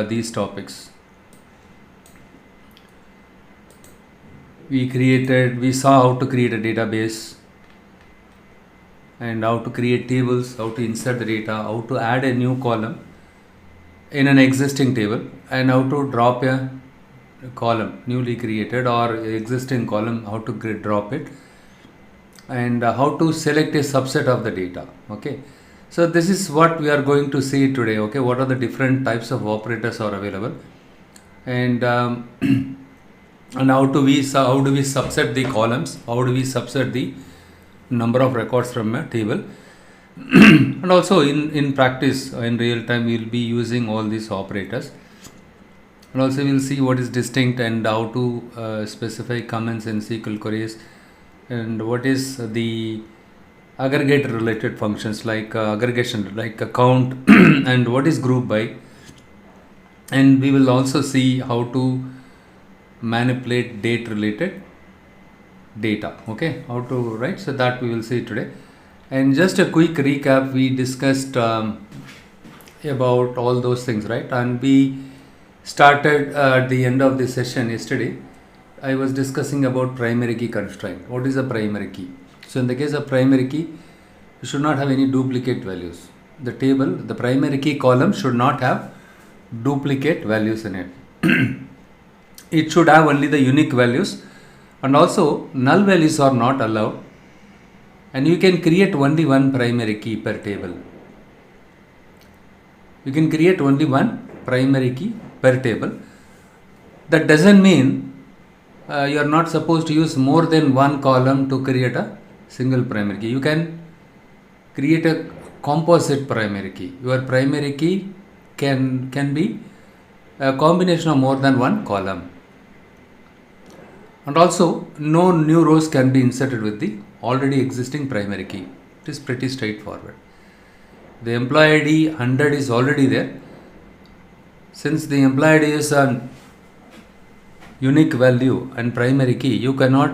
these topics. We saw how to create a database and how to create tables, how to insert the data, how to add a new column in an existing table, and how to drop a column newly created or existing column, how to drop it, and how to select a subset of the data. Okay, so this is what we are going to see today. Okay, what are the different types of operators are available, and and how do we subset the columns, how do we subset the number of records from a table. And also in practice, in real time, we will be using all these operators, and also we will see what is distinct and how to specify comments in SQL queries, and what is the aggregate related functions like aggregation, like a count, and what is group by, and we will also see how to manipulate date related data. Okay, how to write, so that we will see today. And just a quick recap, we discussed about all those things, right? And we started at the end of the session yesterday. I was discussing about primary key constraint. What is a primary key? So in the case of primary key, you should not have any duplicate values. The table, the primary key column should not have duplicate values in it. It should have only the unique values, and also null values are not allowed, and you can create only one primary key per table. You can create only one primary key per table. That doesn't mean you are not supposed to use more than one column to create a single primary key. You can create a composite primary key. Your primary key can be a combination of more than one column. And also, no new rows can be inserted with the already existing primary key. It is pretty straightforward. The employee ID 100 is already there. Since the employee ID is a unique value and primary key, you cannot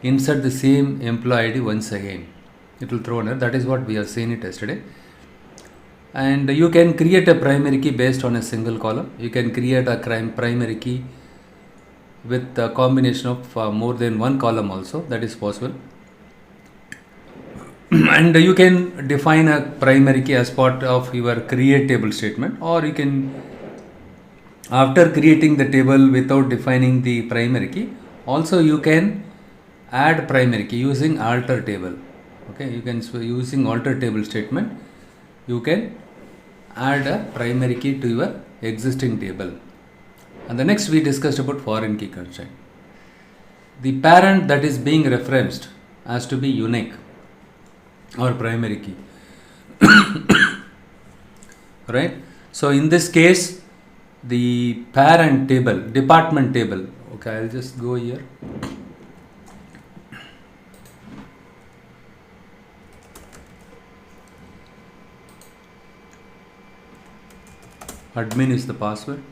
insert the same employee ID once again. It will throw an error. That is what we have seen it yesterday. And you can create a primary key based on a single column. You can create a primary key with a combination of more than one column also. That is possible. And you can define a primary key as part of your create table statement, or you can, after creating the table without defining the primary key, also you can add primary key using alter table. Okay, you can, using alter table statement, you can add a primary key to your existing table. And the next we discussed about foreign key constraint. The parent that is being referenced has to be unique or primary key. Right? So in this case, the parent table, department table. Okay, I'll just go here. Admin is the password,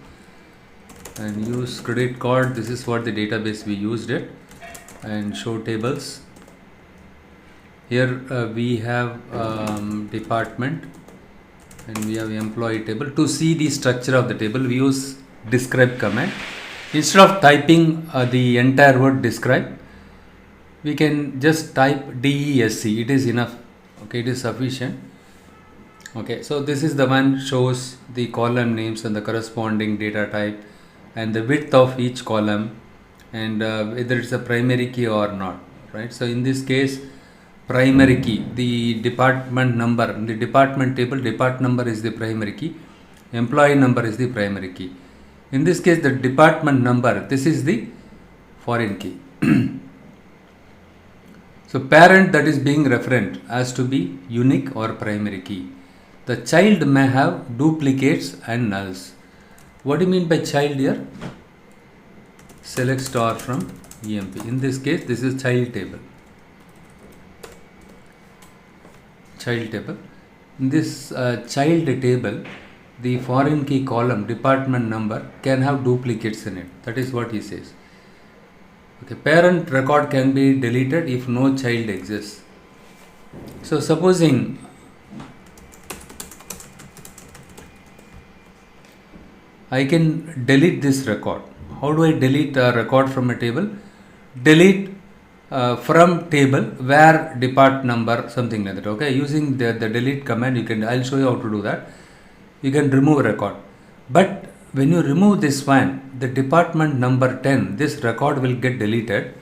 and use credit card. This is what the database we used it, and show tables. Here we have department, and we have employee table. To see the structure of the table, we use describe command. Instead of typing the entire word describe, we can just type DESC. It is enough. Okay, it is sufficient. Okay, so this is the one shows the column names and the corresponding data type and the width of each column, and whether it's a primary key or not, right? So in this case, primary key, the department number, the department table, department number is the primary key, employee number is the primary key. In this case, the department number, this is the foreign key. So parent that is being referenced has to be unique or primary key. The child may have duplicates and nulls. What do you mean by child here? Select star from EMP. In this case, this is child table. Child table. In this child table, the foreign key column, department number, can have duplicates in it. That is what he says. Okay, parent record can be deleted if no child exists. So supposing I can delete this record. How do I delete a record from a table? Delete from table where depart number, something like that. Okay, using the delete command, I'll show you how to do that. You can remove a record. But when you remove this one, the department number 10, this record will get deleted.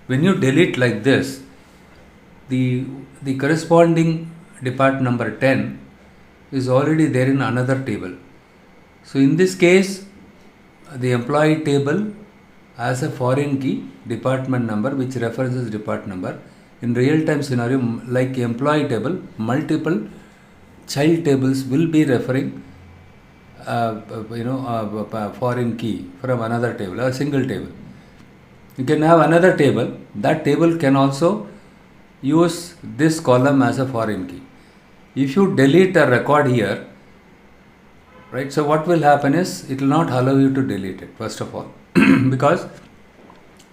When you delete like this, the corresponding depart number 10 is already there in another table. So in this case, the employee table has a foreign key department number which references depart number. In real time scenario, like employee table, multiple child tables will be referring foreign key from another table, a single table. You can have another table. That table can also use this column as a foreign key. If you delete a record here, right, so what will happen is it will not allow you to delete it, first of all, because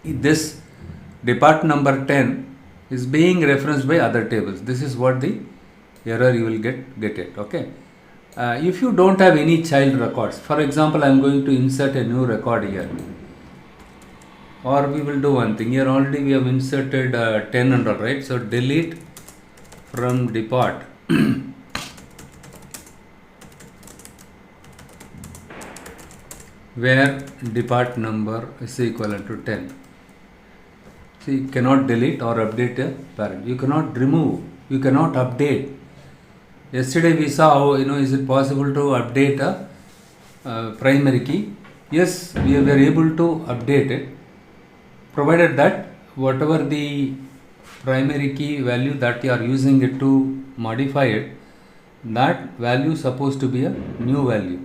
this depart number 10 is being referenced by other tables. This is what the error you will get it. Okay. If you don't have any child records, for example, I am going to insert a new record here, or we will do one thing here. Already we have inserted 10 and all, right? So delete from depart where depart number is equivalent to 10. So you cannot delete or update a parent. You cannot remove. You cannot update. Yesterday we saw how, is it possible to update a primary key? Yes, we were able to update it, provided that whatever the primary key value that you are using it to modify it, that value is supposed to be a new value.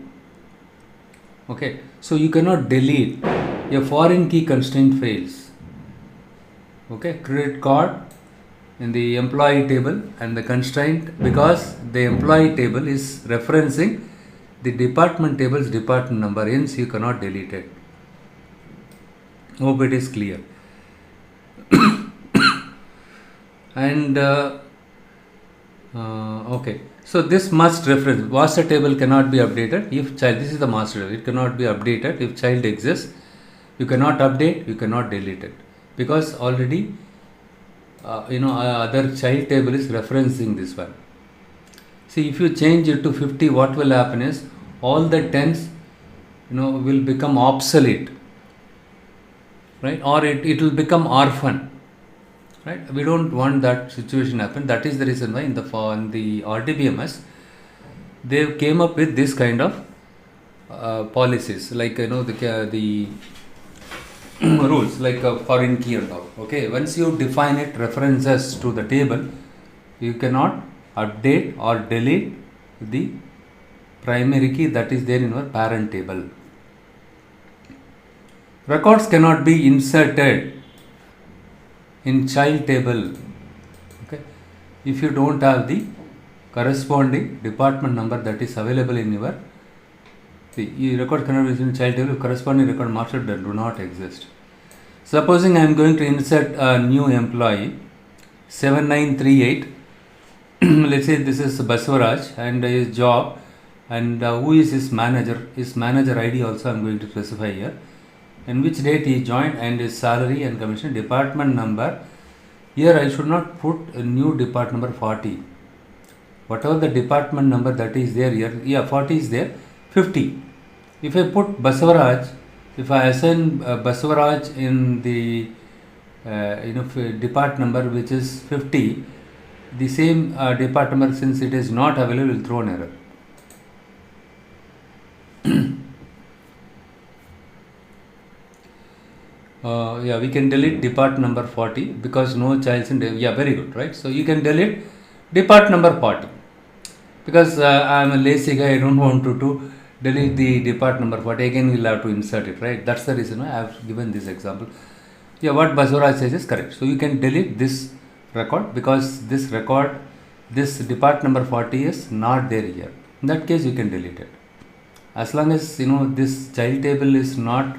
Okay, so you cannot delete. A foreign key constraint fails. Okay, credit card in the employee table and the constraint, because the employee table is referencing the department table's department number, hence you cannot delete it. Hope it is clear. And okay, so this must reference master table cannot be updated if child. This is the master table. It cannot be updated if child exists. You cannot update. You cannot delete it, because already other child table is referencing this one. See, if you change it to 50, what will happen is all the 10s will become obsolete, right? Or it will become orphan, right? We don't want that situation to happen. That is the reason why in the RDBMS they came up with this kind of policies, like the rules, like a foreign key and all. Okay, once you define it references to the table, you cannot update or delete the primary key that is there in your parent table. Records cannot be inserted in child table, okay, if you don't have the corresponding department number that is available in your record cannot be in child table. Corresponding record master that do not exist. Supposing I am going to insert a new employee 7938. Let's say this is Baswaraj and his job, and who is his manager. His manager ID also I am going to specify here, and which date he joined, and his salary and commission. Department number, here I should not put a new department number 40. Whatever the department number that is there here, yeah, 40 is there. 50. If I put Baswaraj, if I assign Baswaraj in the depart number which is 50, the same depart number, since it is not available, will throw an error. Yeah, we can delete depart number 40 because no child in. Yeah, very good, right? So you can delete depart number 40 because I am a lazy guy. I don't want to delete the depart number 40. Again, we'll have to insert it, right? That's the reason why I have given this example. Yeah, what Baswaraj says is correct. So you can delete this record because this depart number 40 is not there here. In that case, you can delete it. As long as this child table is not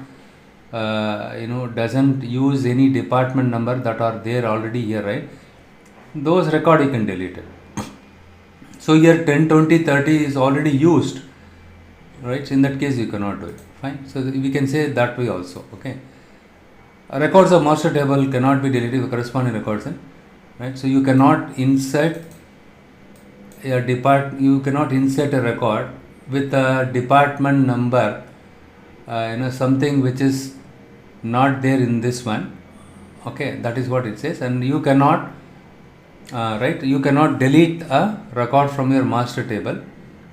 doesn't use any department number that are there already here, right? Those record you can delete it. So here 10, 20, 30 is already used. right? So in that case you cannot do it. Fine. So we can say that way also. Okay. Records of master table cannot be deleted with corresponding records, right? So you cannot insert you cannot insert a record with a department number, something which is not there in this one. Okay, that is what it says. And you cannot you cannot delete a record from your master table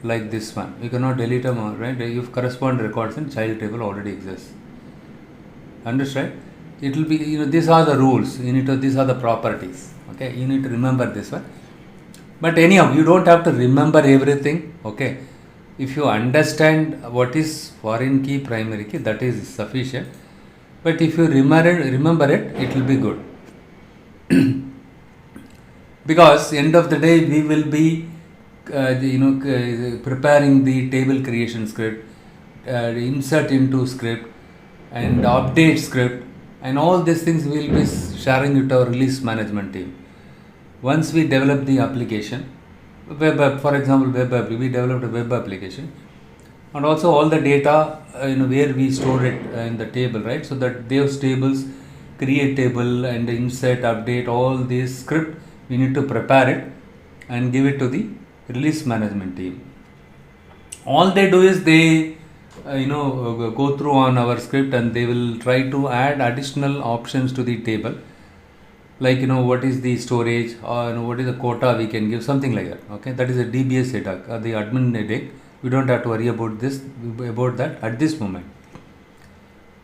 like this one. You cannot delete a right if corresponding records in child table already exists. Understand? It will be, these are the rules. These are the properties. Okay, you need to remember this one. But anyhow, you don't have to remember everything. Okay, if you understand what is foreign key, primary key, that is sufficient. But if you remember it, it will be good. Because end of the day, we will be preparing the table creation script, insert into script, and update script, and all these things we will be sharing with our release management team. Once we develop the application, web app, for example, web app, we developed a web application, and also all the data, where we store it in the table, right? So that those tables, create table and insert, update, all this script, we need to prepare it and give it to the release management team. All they do is they go through on our script and they will try to add additional options to the table, like what is the storage, or what is the quota we can give, something like that. Okay, that is a DBS headache, the admin headache. We don't have to worry about that at this moment.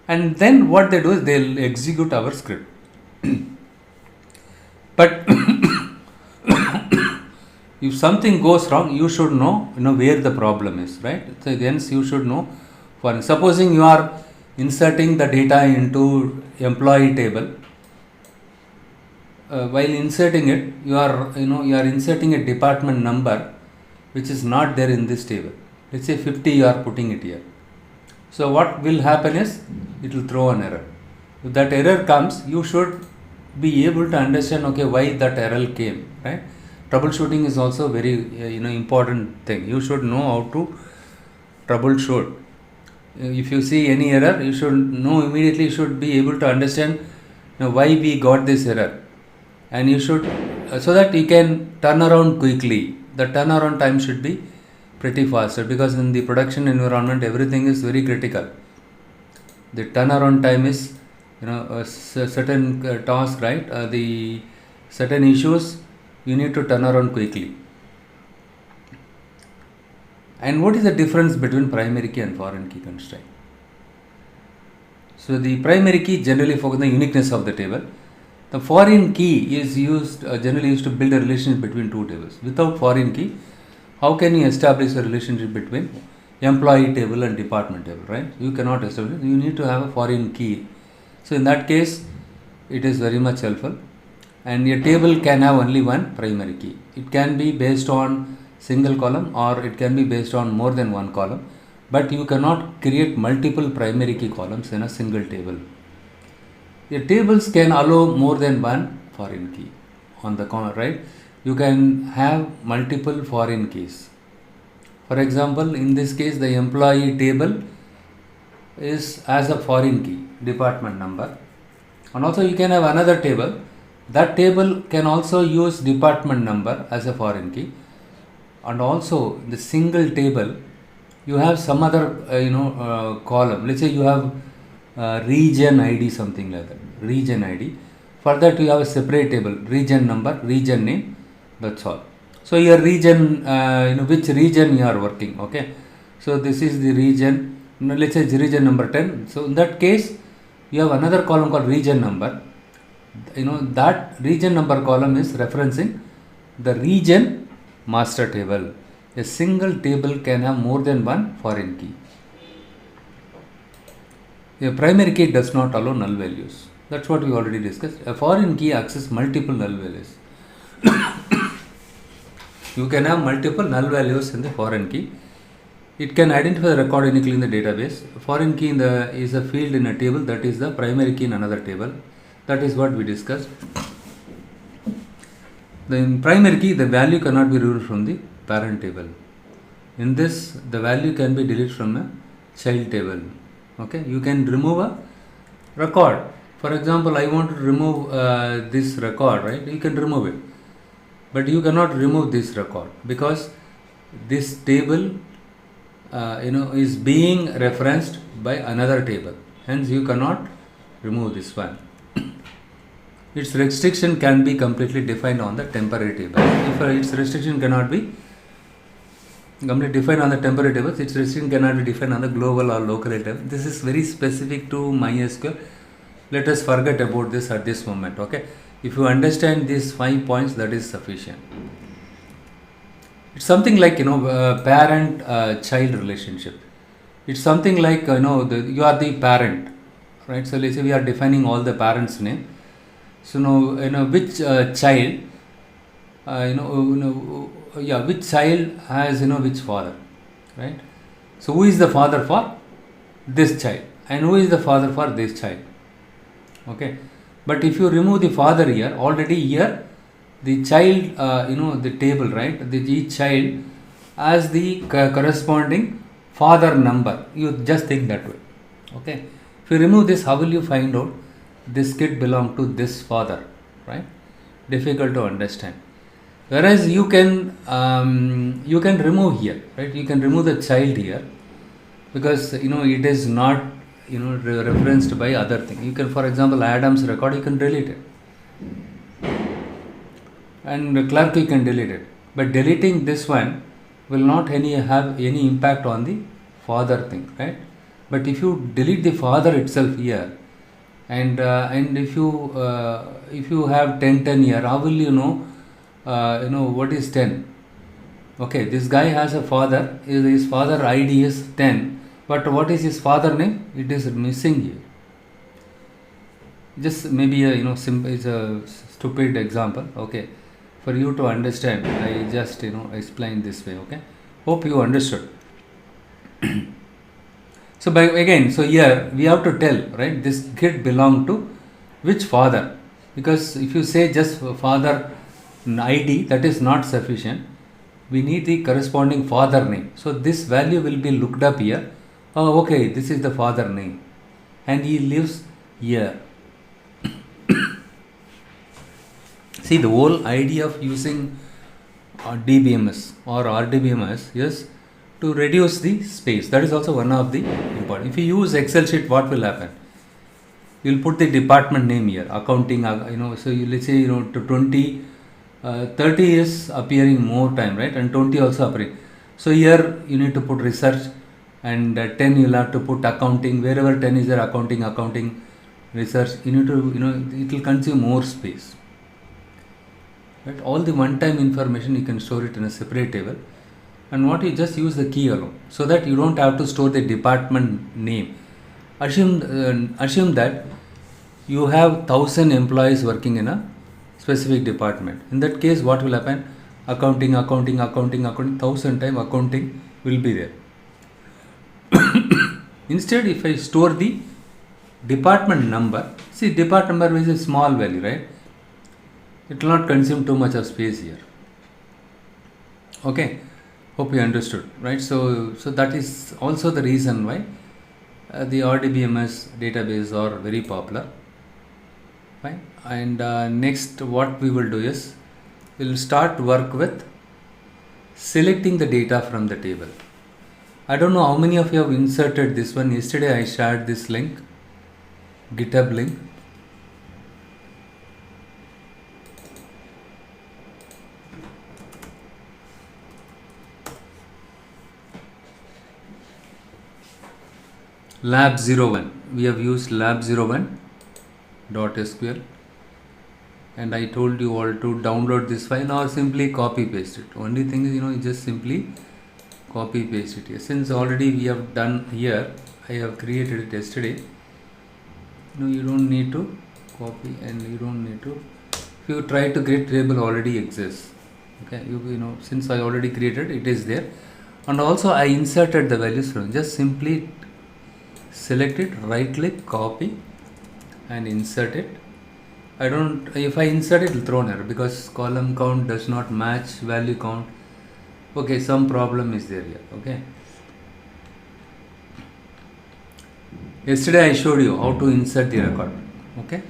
And then what they do is they'll execute our script. But if something goes wrong, you should know where the problem is, right? So hence you should know. For supposing you are inserting the data into employee table, while inserting it, you are inserting a department number which is not there in this table. Let's say 50, you are putting it here. So what will happen is it will throw an error. If that error comes, you should be able to understand, okay, why that error came, right? Troubleshooting is also very important thing. You should know how to troubleshoot. If you see any error, you should know immediately. You should be able to understand why we got this error, and you should so that you can turn around quickly. The turnaround time should be pretty faster, because in the production environment everything is very critical. The turnaround time is a certain task, right? The certain issues you need to turn around quickly. And what is the difference between primary key and foreign key constraint? So the primary key generally focuses on the uniqueness of the table. The foreign key is generally used to build a relationship between two tables. Without foreign key, how can you establish a relationship between employee table and department table, right? You cannot establish. You need to have a foreign key. So in that case, it is very much helpful. And a table can have only one primary key. It can be based on single column, or it can be based on more than one column, but you cannot create multiple primary key columns in a single table. The tables can allow more than one foreign key on the corner, right? You can have multiple foreign keys. For example, in this case, the employee table is as a foreign key, department number, and also you can have another table. That table can also use department number as a foreign key, and also the single table you have some other column. Let's say you have region ID, something like that, region ID. For that you have a separate table, region number, region name, that's all. So your region, which region you are working, okay. So this is the region, let's say it's region number 10. So in that case, you have another column called region number. That region number column is referencing the region master table. A single table can have more than one foreign key. A primary key does not allow null values. That's what we already discussed. A foreign key accesses multiple null values. You can have multiple null values in the foreign key. It can identify the record uniquely in the database. Foreign key is a field in a table, that is the primary key in another table. That is what we discussed. In primary key, the value cannot be removed from the parent table. In this, the value can be deleted from a child table. Okay, you can remove a record. For example, I want to remove this record, right? You can remove it, but you cannot remove this record because this table is being referenced by another table. Hence, you cannot remove this one. Its restriction can be completely defined on the temporary table. If its restriction cannot be completely defined on the temporary tables, its restriction cannot be defined on the global or local table. This is very specific to MySQL. Let us forget about this at this moment. Okay, if you understand these 5 points, that is sufficient. It's something like parent-child relationship. It's something like you are the parent, right? So let's say we are defining all the parents' name. So now which child, which child has which father, right? So who is the father for this child, and who is the father for this child? Okay, but if you remove the father here, already here the child, the table, right? Each child has the corresponding father number. You just think that way. Okay, if you remove this, how will you find out this kid belong to this father, right? Difficult to understand. Whereas you can remove here, right? You can remove the child here because it is not referenced by other thing. You can, for example, Adam's record, you can delete it, and clerk you can delete it. But deleting this one will not have any impact on the father thing, right? But if you delete the father itself here, and if you have 10 here, how will you know what is 10? Okay, this guy has a father. His father ID is 10, but what is his father name? It is missing here. Just maybe it's a stupid example. Okay, for you to understand, I just explain this way. Okay, hope you understood. So here we have to tell, right, this kid belong to which father, because if you say just father ID, that is not sufficient. We need the corresponding father name. So this value will be looked up here. Oh, okay, this is the father name, and he lives here. See, the whole idea of using DBMS or RDBMS is to reduce the space. That is also one of the important. If you use Excel sheet, what will happen? You will put the department name here, accounting, so let's say, to 20, 30 is appearing more time, right? And 20 also appearing. So here you need to put research, and 10 you will have to put accounting. Wherever 10 is there, accounting, research, you need to, it will consume more space. Right? All the one-time information, you can store it in a separate table. And what you just use the key alone, so that you don't have to store the department name. Assume that you have 1,000 employees working in a specific department. In that case, what will happen? Accounting, 1,000 time accounting will be there. Instead, if I store the department number, see, department number is a small value, right? It will not consume too much of space here. Okay. Hope you understood, right? So that is also the reason why the RDBMS database are very popular. Fine. And next, what we will do is we will start work with selecting the data from the table. I don't know how many of you have inserted this one. Yesterday I shared this link, GitHub link. Lab01, we have used lab01.sql, and I told you all to download this file or simply copy paste it. Only thing is, you just simply copy paste it here. Since already we have done here, I have created it yesterday. You don't need to copy, and you don't need to, if you try to create table, already exists. Okay, since I already created, it is there. And also I inserted the values from, just simply select it, right click, copy and insert it. If I insert it, it will throw an error because column count does not match value count. Okay, some problem is there here. Okay, yesterday I showed you how to insert the record. Okay,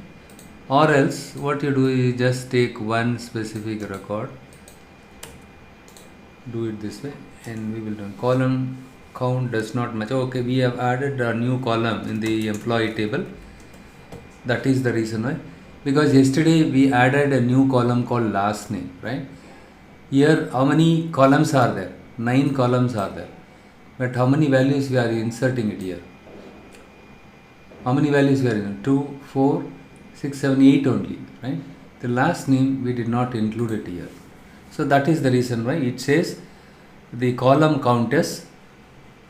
or else what you do is just take one specific record, do it this way, and we will run column count does not match. Okay, we have added a new column in the employee table. That is the reason why, because yesterday we added a new column called last name, right? Here how many columns are there? 9 columns are there, but how many values we are inserting it here? How many values we are in? 2, 4, 6, 7, 8 only, right? The last name we did not include it here. So that is the reason why it says the column count is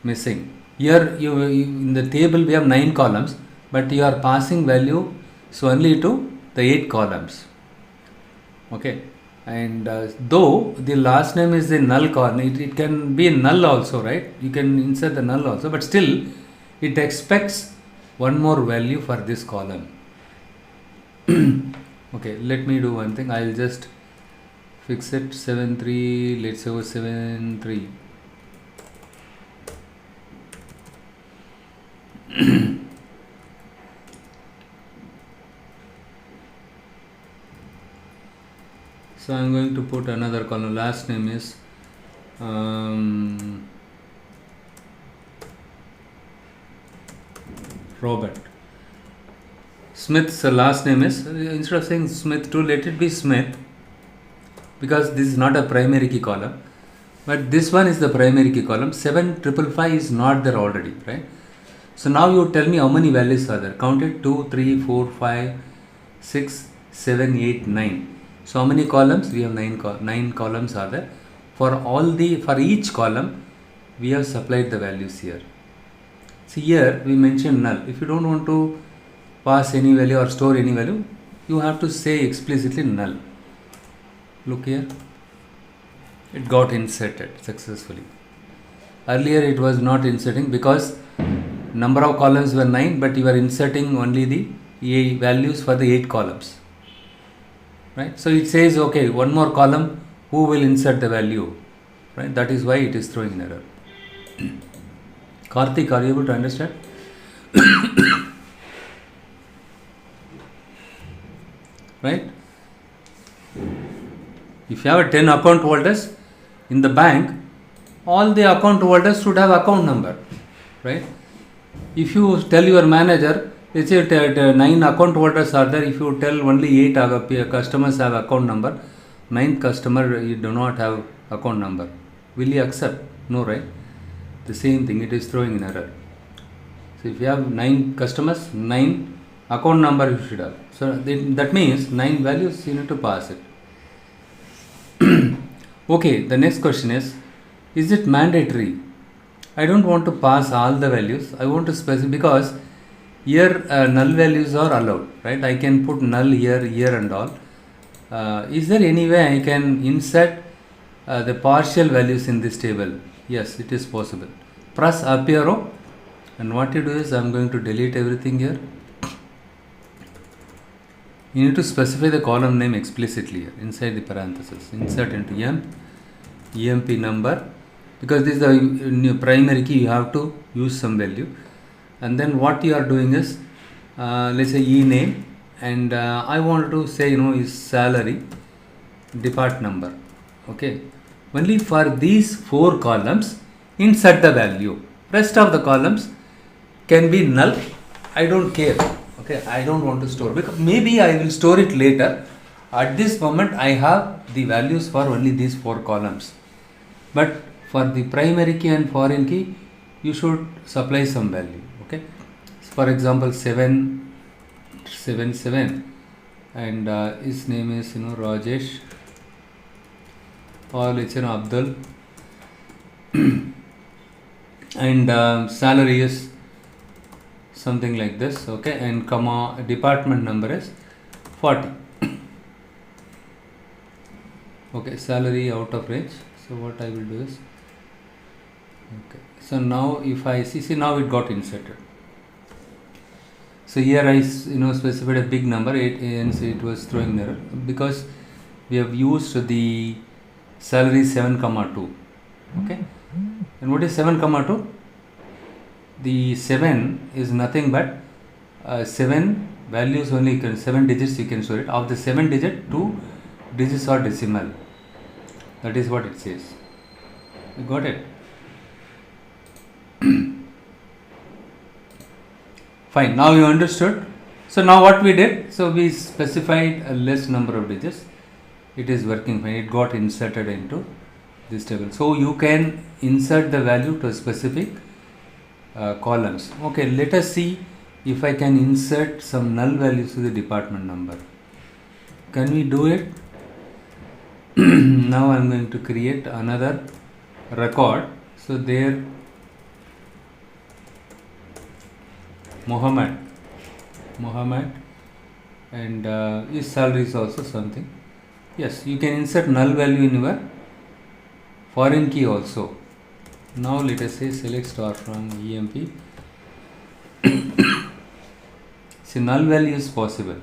missing. Here you in the table we have 9 columns, but you are passing value so only to the 8 columns. Okay, and though the last name is the null column, it can be null also, right? You can insert the null also, but still it expects one more value for this column. Okay, let me do one thing. I'll just fix it 7.3. Let's say 7.3. So I'm going to put another column. Last name is Robert. Smith's last name is, instead of saying Smith 2, let it be Smith, because this is not a primary key column, but this one is the primary key column. 7,555 is not there already, right? So now you tell me how many values are there. Count it: 2, 3, 4, 5, 6, 7, 8, 9. So how many columns? We have 9 columns are there. For each column we have supplied the values here. See, here we mentioned null. If you don't want to pass any value or store any value, you have to say explicitly null. Look here, it got inserted successfully. Earlier it was not inserting because number of columns were 9, but you were inserting only the values for the 8 columns, right? So it says, okay, one more column, who will insert the value, right? That is why it is throwing an error. Karthik, are you able to understand? Right? If you have 10 account holders in the bank, all the account holders should have account number, right? If you tell your manager, let's say 9 account holders are there, if you tell only 8 customers have account number, 9th customer you do not have account number, will you accept? No, right? The same thing, it is throwing an error. So if you have 9 customers, 9 account number you should have. So that means 9 values you need to pass it. Okay, the next question is it mandatory? I don't want to pass all the values. I want to specify, because here null values are allowed, right? I can put null here and all. Is there any way I can insert the partial values in this table? Yes, it is possible. Press up arrow, and what you do is I am going to delete everything here. You need to specify the column name explicitly here inside the parenthesis. Insert into emp number, because this is the primary key, you have to use some value. And then what you are doing is, let's say e name, and I want to say is salary, depart number. Okay, only for these 4 columns insert the value. Rest of the columns can be null. I don't care. Okay, I don't want to store, because maybe I will store it later. At this moment I have the values for only these 4 columns, but for the primary key and foreign key you should supply some value. Okay, for example 777, and his name is Rajesh, or let's say Abdul, and salary is something like this. Okay, and comma, department number is 40. Okay, salary out of range. So what I will do is, okay, so now if I see now it got inserted. So here I specified a big number 8, and so it was throwing an error because we have used the salary 7, 2. Okay, and what is 7 comma 2? The 7 is nothing but 7 values only, 7 digits you can store it. Of the 7 digit, 2 digits are decimal. That is what it says. You got it? Fine, now you understood. So now what we did, so we specified a less number of digits. It is working fine. It got inserted into this table. So you can insert the value to specific columns. Okay, let us see if I can insert some null values to the department number. Can we do it? Now I am going to create another record. So there Mohammed and his salary is also something. Yes, you can insert null value in your foreign key also. Now let us say select star from EMP. See, null value is possible,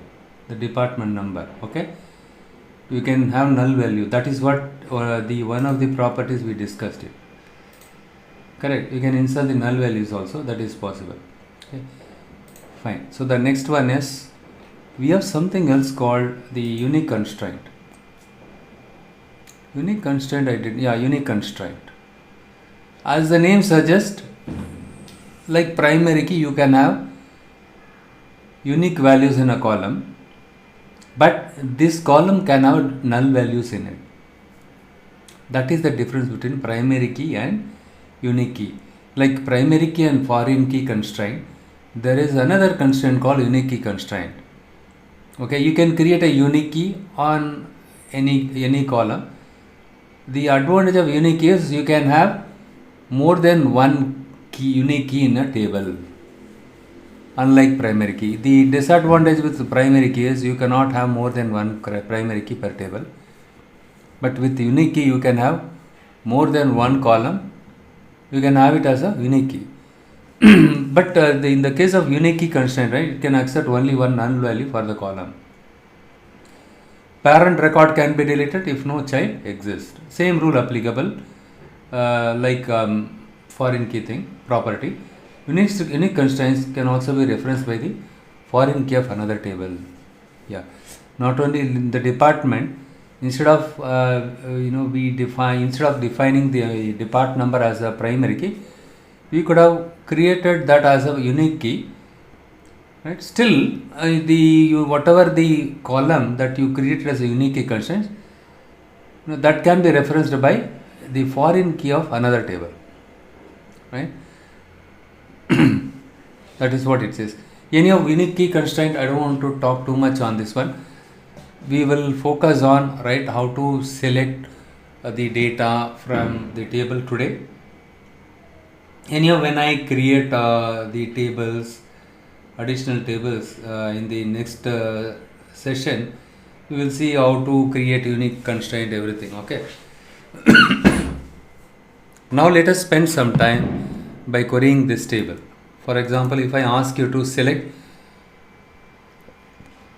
the department number. Okay, you can have null value. That is what the one of the properties we discussed it. Correct, you can insert the null values also, that is possible. Okay, fine. So the next one is, we have something else called the unique constraint. Unique constraint, unique constraint. As the name suggests, like primary key, you can have unique values in a column, but this column can have null values in it. That is the difference between primary key and unique key. Like primary key and foreign key constraint, there is another constraint called unique key constraint. Okay, you can create a unique key on any column. The advantage of unique key is you can have more than one key, unique key in a table, unlike primary key. The disadvantage with the primary key is you cannot have more than one primary key per table, but with unique key you can have more than one column. You can have it as a unique key. But in the case of unique key constraint, right, it can accept only one null value for the column. Parent record can be deleted if no child exists. Same rule applicable like foreign key thing, property. Unique constraints can also be referenced by the foreign key of another table. Yeah, not only in the department, instead of instead of defining the depart number as a primary key, we could have created that as a unique key. Right? Still, whatever the column that you created as a unique key constraint, that can be referenced by the foreign key of another table. Right? That is what it says. Any of unique key constraint, I don't want to talk too much on this one. We will focus on how to select the data from the table today. Anyhow, when I create the tables, additional tables in the next session, we will see how to create unique constraint, everything. Okay. Now let us spend some time by querying this table. For example, if I ask you to select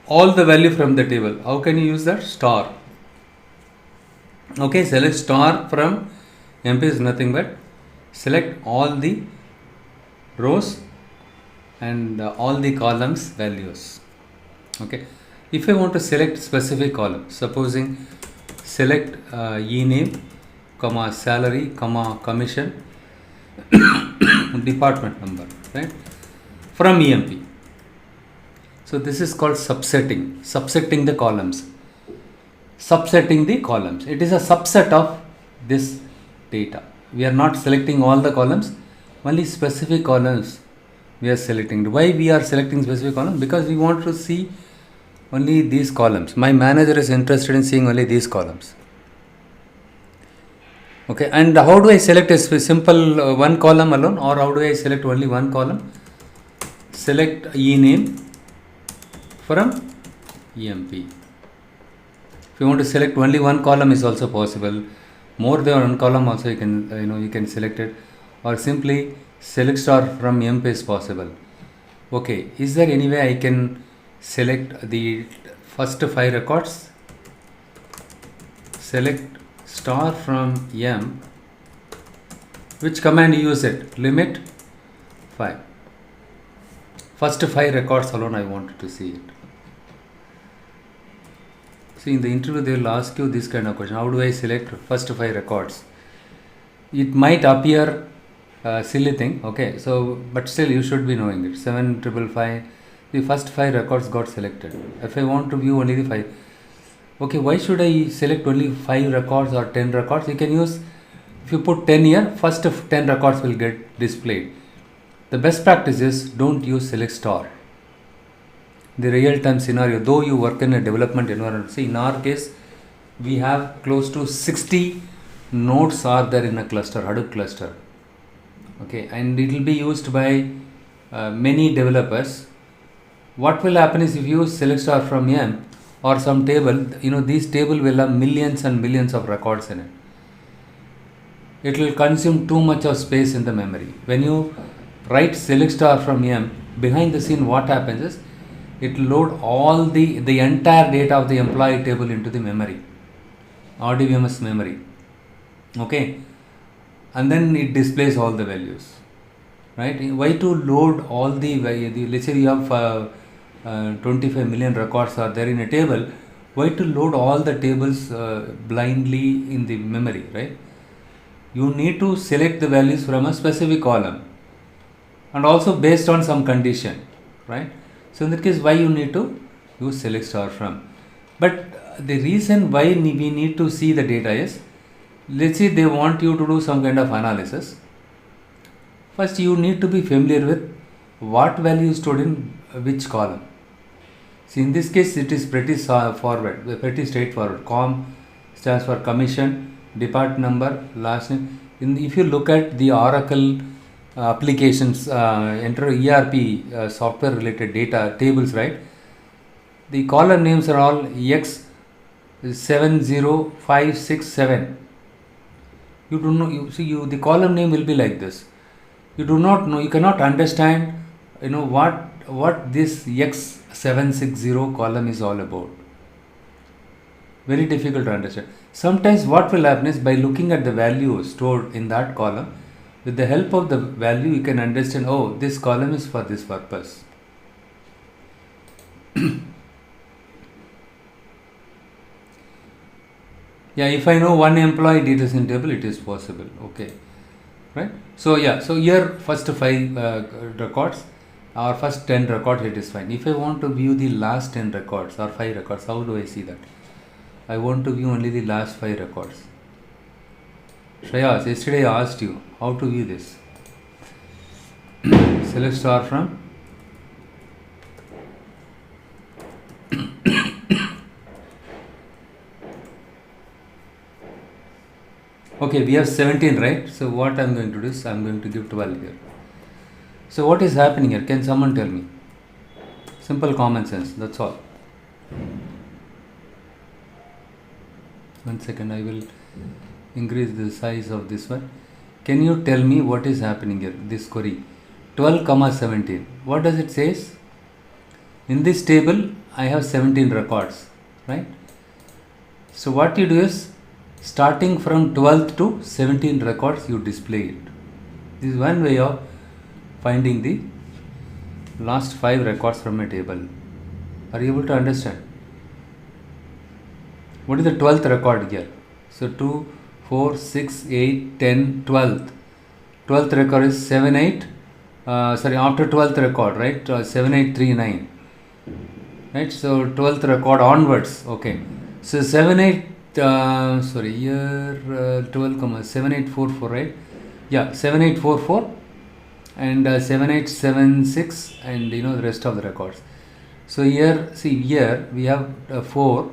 all the value from the table, how can you use that? Star. Okay, select star from MP is nothing but select all the rows and all the columns values. Okay, if I want to select specific column, supposing select e name, comma salary, comma commission, department number, right, from EMP. So this is called subsetting the columns. It is a subset of this data. We are not selecting all the columns, only specific columns we are selecting. Why we are selecting specific columns? Because we want to see only these columns. My manager is interested in seeing only these columns. Okay, and how do I select a simple one column alone, or how do I select only one column? Select e name from EMP. If you want to select only one column is also possible. More than one column also you can you can select it, or simply select star from EMP is possible. Okay, is there any way I can select the first 5 records? Select star from EMP Which command you use it? Limit 5. First 5 records alone I wanted to see it. See, in the interview they will ask you this kind of question. How do I select first 5 records? It might appear a silly thing, okay, so but still you should be knowing it. 7,555, the first 5 records got selected. If I want to view only the 5, okay, why should I select only 5 records or 10 records? You can use, if you put 10 here, first 10 records will get displayed. The best practice is don't use select star. The real time scenario, though you work in a development environment, see, in our case we have close to 60 nodes are there in a cluster, Hadoop cluster, okay, and it will be used by many developers. What will happen is, if you use select star from M or some table, this table will have millions and millions of records in it. It will consume too much of space in the memory. When you write select star from M, behind the scene what happens is, it will load all the entire data of the employee table into the memory, RDBMS memory, okay, and then it displays all the values, right? Why to load all the let's say you have 25 million records are there in a table, why to load all the tables blindly in the memory, right? You need to select the values from a specific column and also based on some condition, right? So in that case, why you need to use select star from. But the reason why we need to see the data is, let's say they want you to do some kind of analysis. First you need to be familiar with what value is stored in which column. See, in this case it is pretty straightforward. Com stands for commission, depart number, last name. If you look at the Oracle applications, enter ERP software related data tables, right? The column names are all X70567. You do not, the column name will be like this. You do not know, you cannot understand, what this X760 column is all about. Very difficult to understand. Sometimes what will happen is, by looking at the value stored in that column, with the help of the value you can understand, oh, this column is for this purpose. Yeah, if I know one employee details in table, it is possible, okay, right? So yeah, so here first 5 records or first 10 records, it is fine. If I want to view the last 10 records or 5 records, how do I see that? I want to view only the last 5 records. Shreyas, yesterday I asked you how to view this. Select star from okay, we have 17, right? So what I am going to do is, I am going to give 12 here. So what is happening here? Can someone tell me? Simple common sense, that's all. 1 second, I will increase the size of this one. Can you tell me what is happening here? This query 12,17. What does it says? In this table I have 17 records, right? So what you do is, starting from 12th to 17 records you display it. This is one way of finding the last 5 records from a table. Are you able to understand? What is the 12th record here? So 2, 4, 6, 8, 10, 12th. 12th record is 7, 8. After 12th record, right? 7, 8, 3, 9. Right? So 12th record onwards. Okay. So 7, 8. Here 12, 7844, right? Yeah, 7844 and 7876, and the rest of the records. So here, see, here we have 4.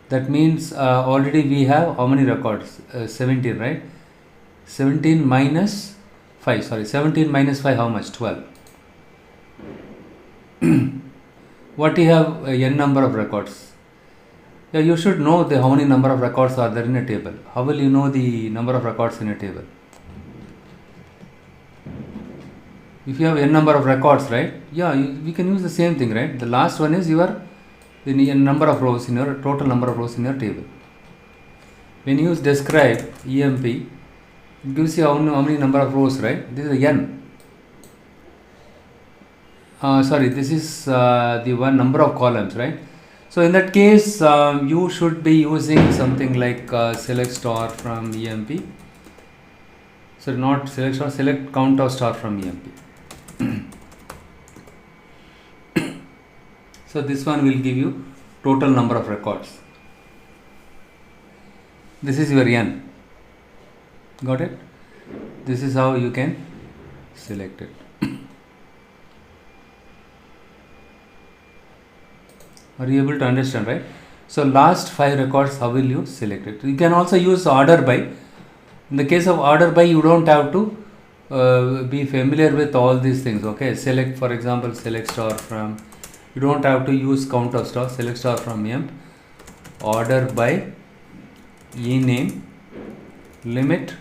That means already we have how many records? 17, right? 17 minus 5. 17 minus 5, how much? 12. What do you have? N number of records. Yeah, you should know how many number of records are there in a table. How will you know the number of records in a table? If you have n number of records, right? Yeah, we can use the same thing, right? The last one is the number of rows in your total number of rows in your table. When you use describe EMP, It gives you how many number of rows, right? This is n. Sorry, this is the one number of columns, right? So in that case, you should be using something like select star from EMP. So not select star, select count of star from EMP. So this one will give you total number of records. This is your n. Got it? This is how you can select it. Are you able to understand, right? So last 5 records, how will you select it? You can also use order by. In the case of order by, you don't have to be familiar with all these things. Okay, select, for example, select star from. You don't have to use count of star. Select star from EMP. Order by ename limit.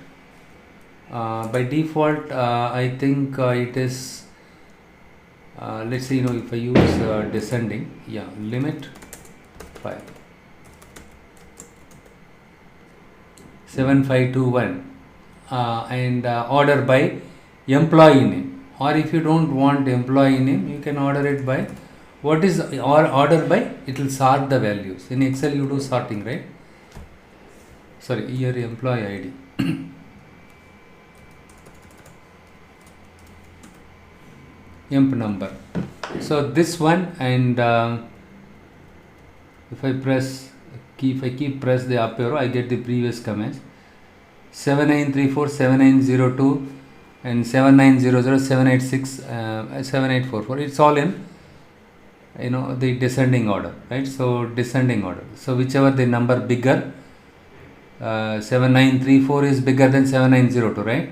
By default, I think it is. Let's say, if I use descending, limit 5 7521 and order by employee name, or if you don't want employee name, you can order it by what is order by. It will sort the values. In Excel you do sorting, right? Sorry, here employee ID. Emp number. So this one, and if I press the up arrow, I get the previous commands. 7934, 7902 and 7900, 786, 7844. It's all in the descending order, right? So descending order. So whichever the number bigger, 7934 is bigger than 7902, right?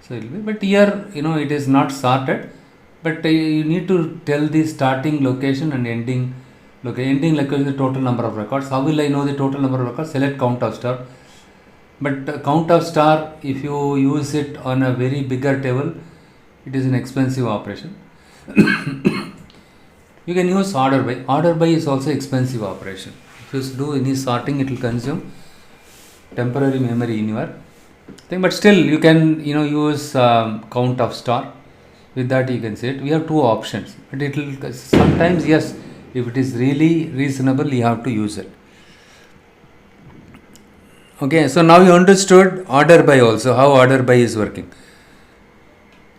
So it will be, but here it is not sorted. But you need to tell the starting location and ending location. Ending location is the total number of records. How will I know the total number of records? Select count of star. But count of star, if you use it on a very bigger table, it is an expensive operation. You can use order by. Order by is also expensive operation. If you do any sorting, it will consume temporary memory in your thing. But still, you can use count of star. With that you can say it. We have 2 options, but it will sometimes, yes, if it is really reasonable, you have to use it. Okay, so now you understood order by also, how order by is working.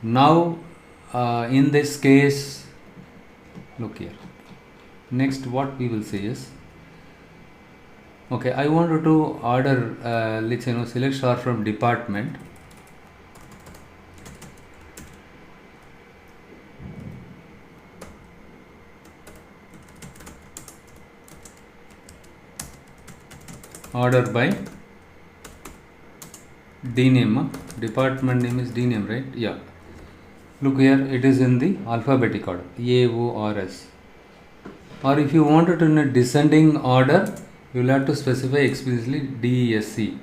Now in this case, look here, next what we will say is, okay, I wanted to order, let's say select star from department. Order by dname. Department name is dname, right? Yeah. Look here, it is in the alphabetic order, A, O, R, S. Or if you want it in a descending order, you will have to specify explicitly DESC.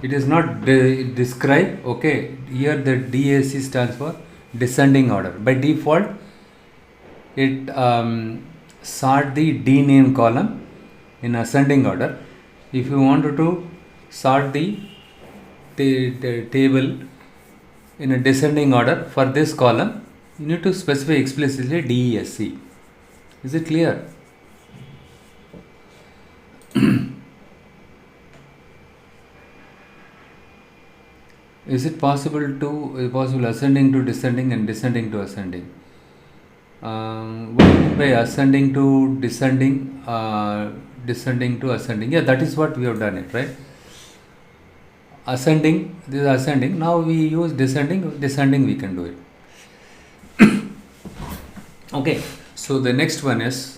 It is not describe. Okay, here the DESC stands for descending order. By default, it sort the dname column in ascending order. If you wanted to sort the table in a descending order for this column, you need to specify explicitly DESC. Is it clear? Is it possible ascending to descending and descending to ascending? What do you mean by ascending to descending? Descending to ascending. Yeah, that is what we have done it, right? Ascending, this is ascending. Now we use descending. Descending we can do it. Okay, so the next one is,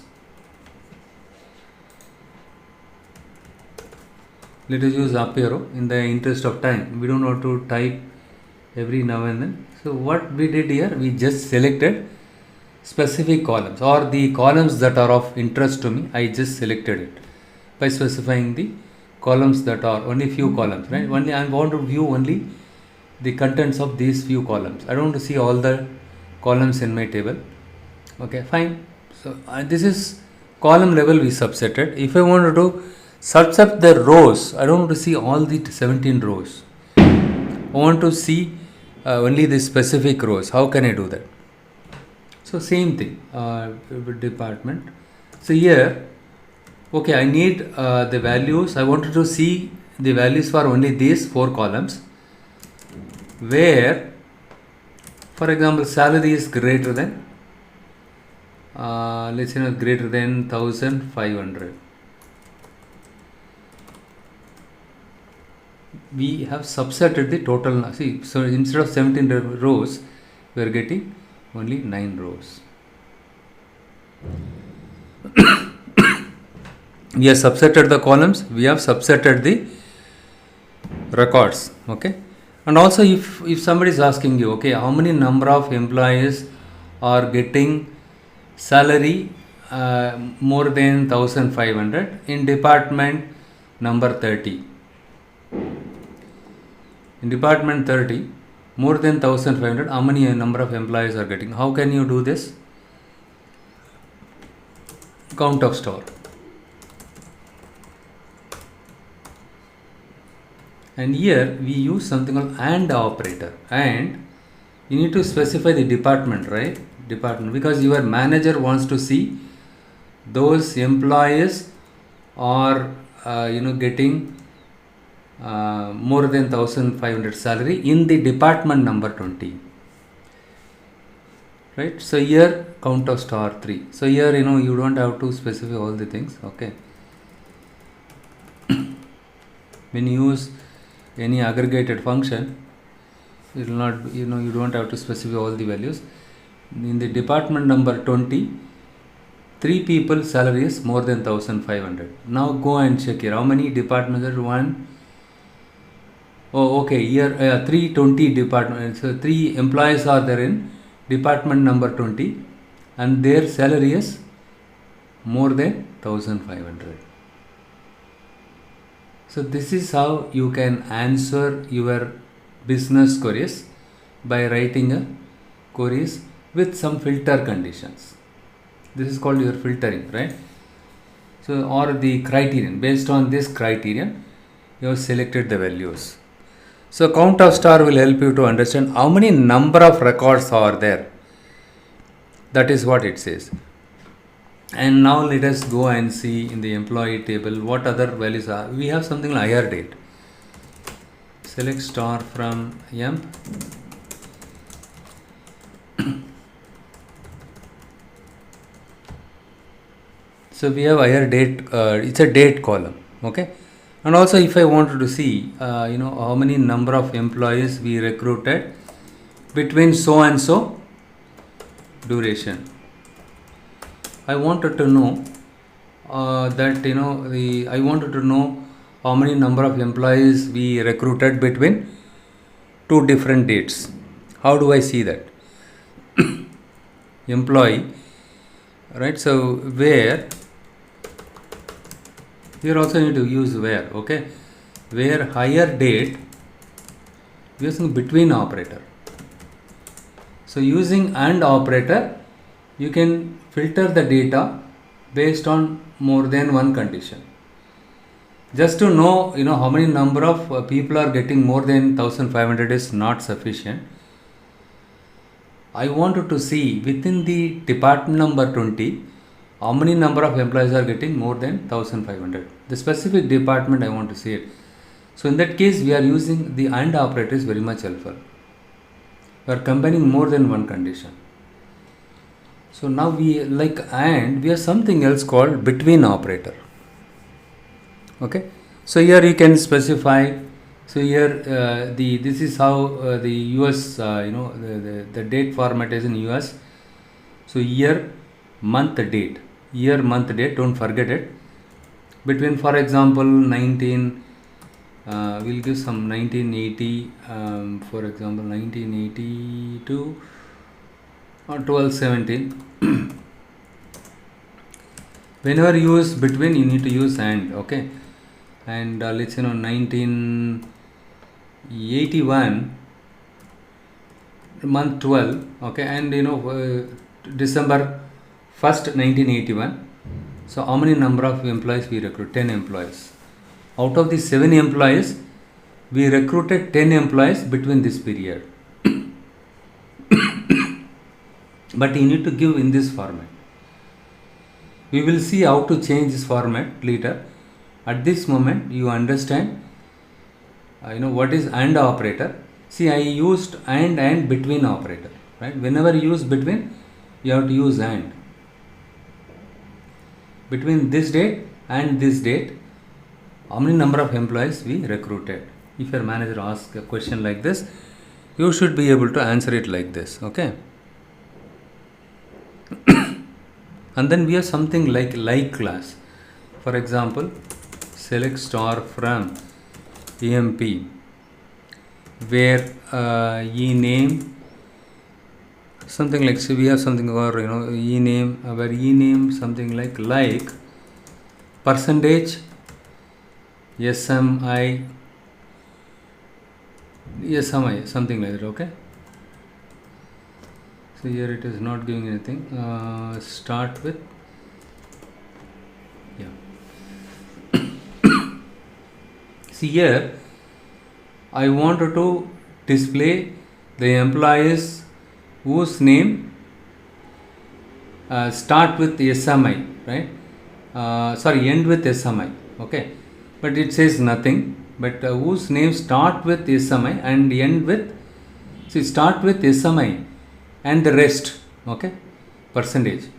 let us use up arrow in the interest of time. We don't want to type every now and then. So what we did here, we just selected specific columns, or the columns that are of interest to me. I just selected it by specifying the columns that are only few columns, right? Only I want to view only the contents of these few columns. I don't want to see all the columns in my table. Okay, fine. So this is column level we subsetted. If I wanted to subset the rows, I don't want to see all the 17 rows. I want to see only the specific rows. How can I do that? So same thing with department. So here, okay, I need the values. I wanted to see the values for only these 4 columns, where, for example, salary is greater than, let's say, greater than 1500. We have subsetted the total. See, so instead of 17 rows, we are getting only 9 rows. We have subsetted the columns, we have subsetted the records. Okay, and also if somebody is asking you, okay, how many number of employees are getting salary more than 1500 in department number 30. In department 30, more than 1500, how many number of employees are getting? How can you do this? Count of star. And here we use something called AND operator, and you need to specify the department, right? Department, because your manager wants to see those employees are getting more than 1500 salary in the department number 20, right? So here count of star 3. So here you don't have to specify all the things. Okay, when you use any aggregated function, it will not, you don't have to specify all the values. In the department number 20, 3 people salary is more than 1500. Now go and check here, how many departments are 1. Oh, okay, here 320 departments. So 3 employees are there in department number 20, and their salary is more than 1500. So this is how you can answer your business queries, by writing a queries with some filter conditions. This is called your filtering, right? So, or the criterion. Based on this criterion, you have selected the values. So count of star will help you to understand how many number of records are there. That is what it says. And now let us go and see in the employee table what other values are. We have something like hire date. Select star from M. So we have hire date. It's a date column. Okay. And also, if I wanted to see, how many number of employees we recruited between so and so duration, I wanted to know I wanted to know how many number of employees we recruited between 2 different dates. How do I see that? Employee, right? So where, here also need to use where. Okay, where hire date, using between operator. So using AND operator, you can filter the data based on more than one condition. Just to know, how many number of people are getting more than 1500 is not sufficient. I wanted to see within the department number 20, how many number of employees are getting more than 1500. The specific department I want to see it. So in that case, we are using the AND operator is very much helpful. We are combining more than one condition. So now we like AND, we have something else called between operator. Okay. So here you can specify. So here this is how the US the date format is in US. So year, month, date. Year, month, date. Don't forget it. Between, for example, 19. We'll give some 1980. For example, 1980 to 1217. Whenever you use between, you need to use AND. Okay. And let's 1981 month 12. Okay. And December 1st 1981. So how many number of employees we recruit? 10 employees. Out of the 7 employees, we recruited 10 employees between this period. But you need to give in this format. We will see how to change this format later. At this moment, you understand what is AND operator. See, I used and between operator, right? Whenever you use between, you have to use AND. Between this date and this date, how many number of employees we recruited? If your manager asks a question like this, you should be able to answer it like this, okay? And then we have something like class. For example, select star from EMP, where ename something like, so we have something, or ename, where ename something like percentage SMI something like that, okay? So here it is not giving anything. Start with, yeah. See here, I wanted to display the employees whose name start with SMI, right? End with SMI, okay? But it says nothing. But whose name start with SMI and end with, start with SMI and the rest, okay, percentage.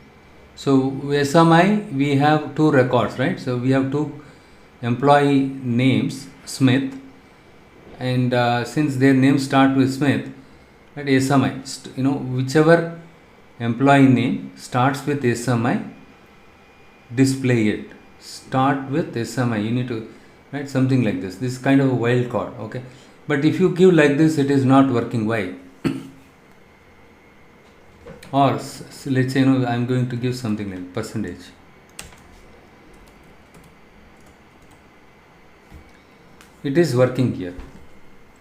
So SMI, we have two records, right? So we have two employee names, Smith, and since their names start with Smith, at SMI, whichever employee name starts with SMI, display it. Start with SMI, you need to write something like this. This is kind of a wild card, okay? But if you give like this, it is not working. Why? Or let's say, I'm going to give something like percentage. It is working here,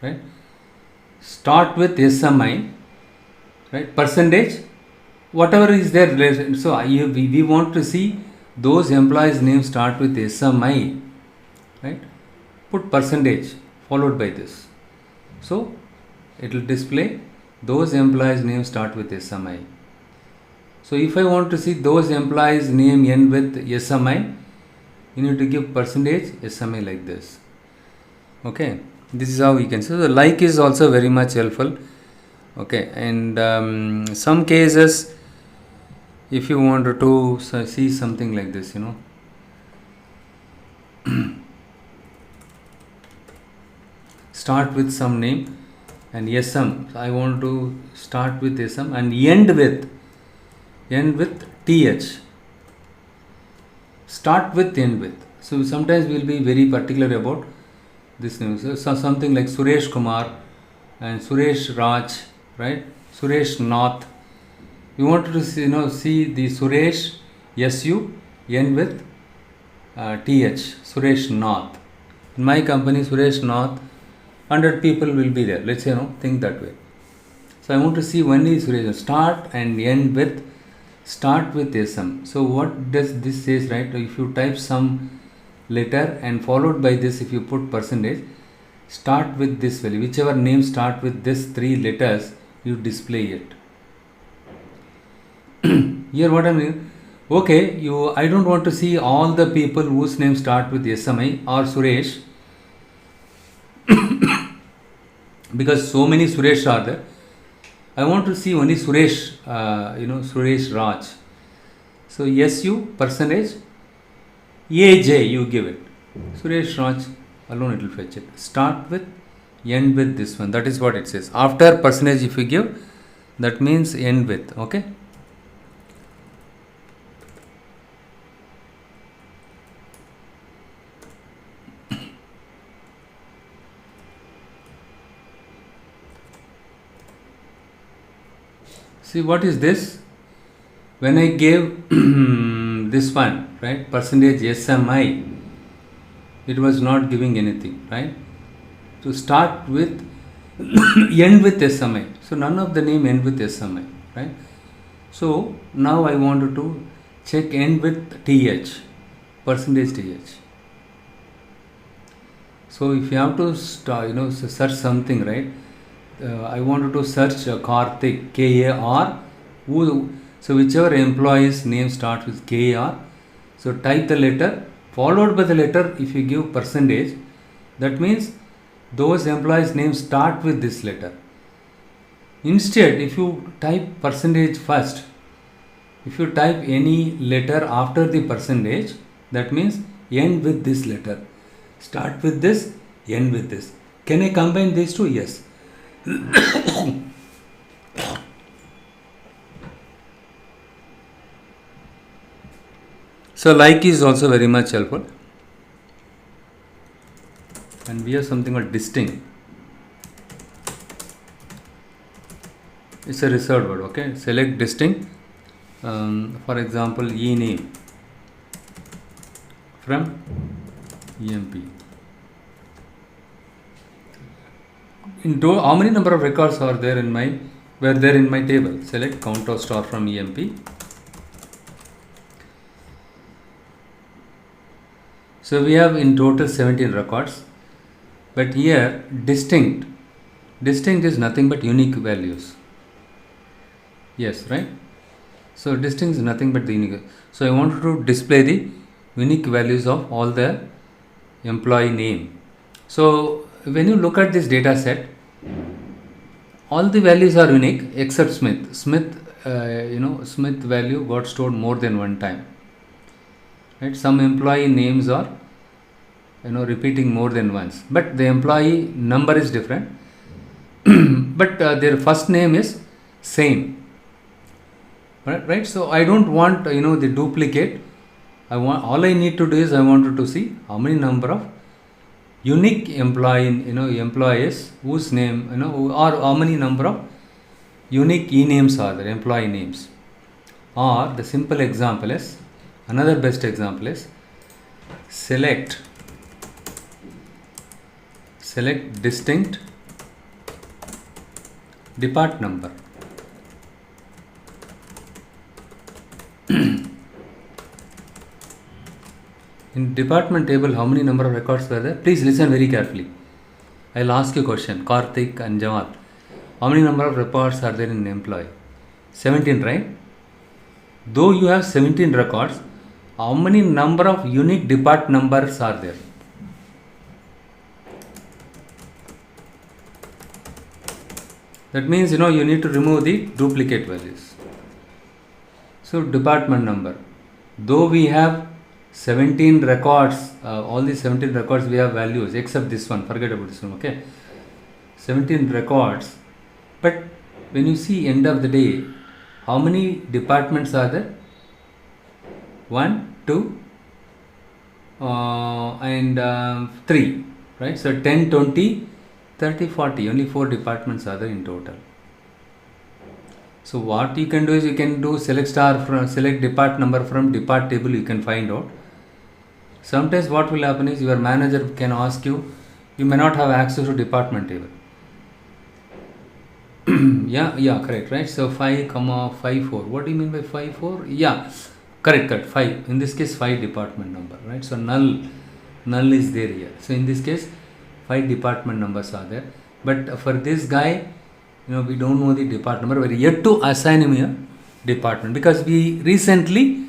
right? Start with SMI, right? Percentage, whatever is there. So we want to see those employees' names start with SMI, right? Put percentage followed by this. So it will display those employees' names start with SMI. So if I want to see those employees' name end with SMI, you need to give percentage SMI like this. Okay, this is how you can see. So the like is also very much helpful. Okay, and some cases, if you want to see something like this, start with some name and SM. I want to start with SM and end with TH. Start with, end with. So sometimes we will be very particular about this name. So something like Suresh Kumar and Suresh Raj, right? Suresh Nath. We wanted to see the Suresh SU end with TH, Suresh Nath. In my company, Suresh Nath, 100 people will be there. Let's say, think that way. So I want to see when is Suresh. Start and end with, start with SM. So what does this says, right? If you type some letter and followed by this, if you put percentage, start with this value. Whichever name start with this 3 letters, you display it. Here what I mean, okay, I don't want to see all the people whose name start with SMI or Suresh, because so many Suresh are there. I want to see only Suresh, Suresh Raj. So SU percentage AJ you give it. Suresh Raj alone it will fetch it. Start with, end with this one. That is what it says. After percentage if you give, that means end with. Okay. See what is this? When I gave this one, right, percentage SMI, it was not giving anything, right? So start with, end with SMI. So none of the name end with SMI, right? So now I wanted to check end with TH, percentage TH. So if you have to search something, right? I wanted to search Karthik, K-A-R, so whichever employee's name starts with K-A-R, so type the letter, followed by the letter. If you give percentage, that means those employees' names start with this letter. Instead, if you type percentage first, if you type any letter after the percentage, that means end with this letter. Start with this, end with this. Can I combine these two? Yes. So like is also very much helpful. And we have something called distinct. It's a reserved word, okay? Select distinct. For example, e-name from EMP. How many number of records are there in my table? Select count of star from EMP. So we have in total 17 records, but here distinct is nothing but unique values. Yes, right? So distinct is nothing but the unique. So I wanted to display the unique values of all the employee name. So when you look at this data set, all the values are unique except Smith. Smith value got stored more than one time. Right? Some employee names are repeating more than once, but the employee number is different. But their first name is same. Right? So I don't want the duplicate. All I need to do is I wanted to see how many number of unique employees whose name or how many number of unique e-names are there, employee names. Or the simple example is, another best example is select distinct depart number. In department table, how many number of records were there? Please listen very carefully. I'll ask you a question. Karthik and Jamal, how many number of records are there in employee? 17, right? Though you have 17 records, how many number of unique depart numbers are there? That means you need to remove the duplicate values. So department number, though we have 17 records, all these 17 records we have values except this one, forget about this one, okay? 17 records, but when you see end of the day, how many departments are there? 1, 2 and 3, right? So 10, 20, 30, 40, only 4 departments are there in total. So what you can do is you can do select depart number from depart table, you can find out. Sometimes what will happen is your manager can ask you may not have access to department table. yeah, correct, right? So 5,54. What do you mean by 54? Yeah, correct. 5. In this case, 5 department number, right? So null is there here. So in this case, 5 department numbers are there. But for this guy, we don't know the department number. We are yet to assign him a department because we recently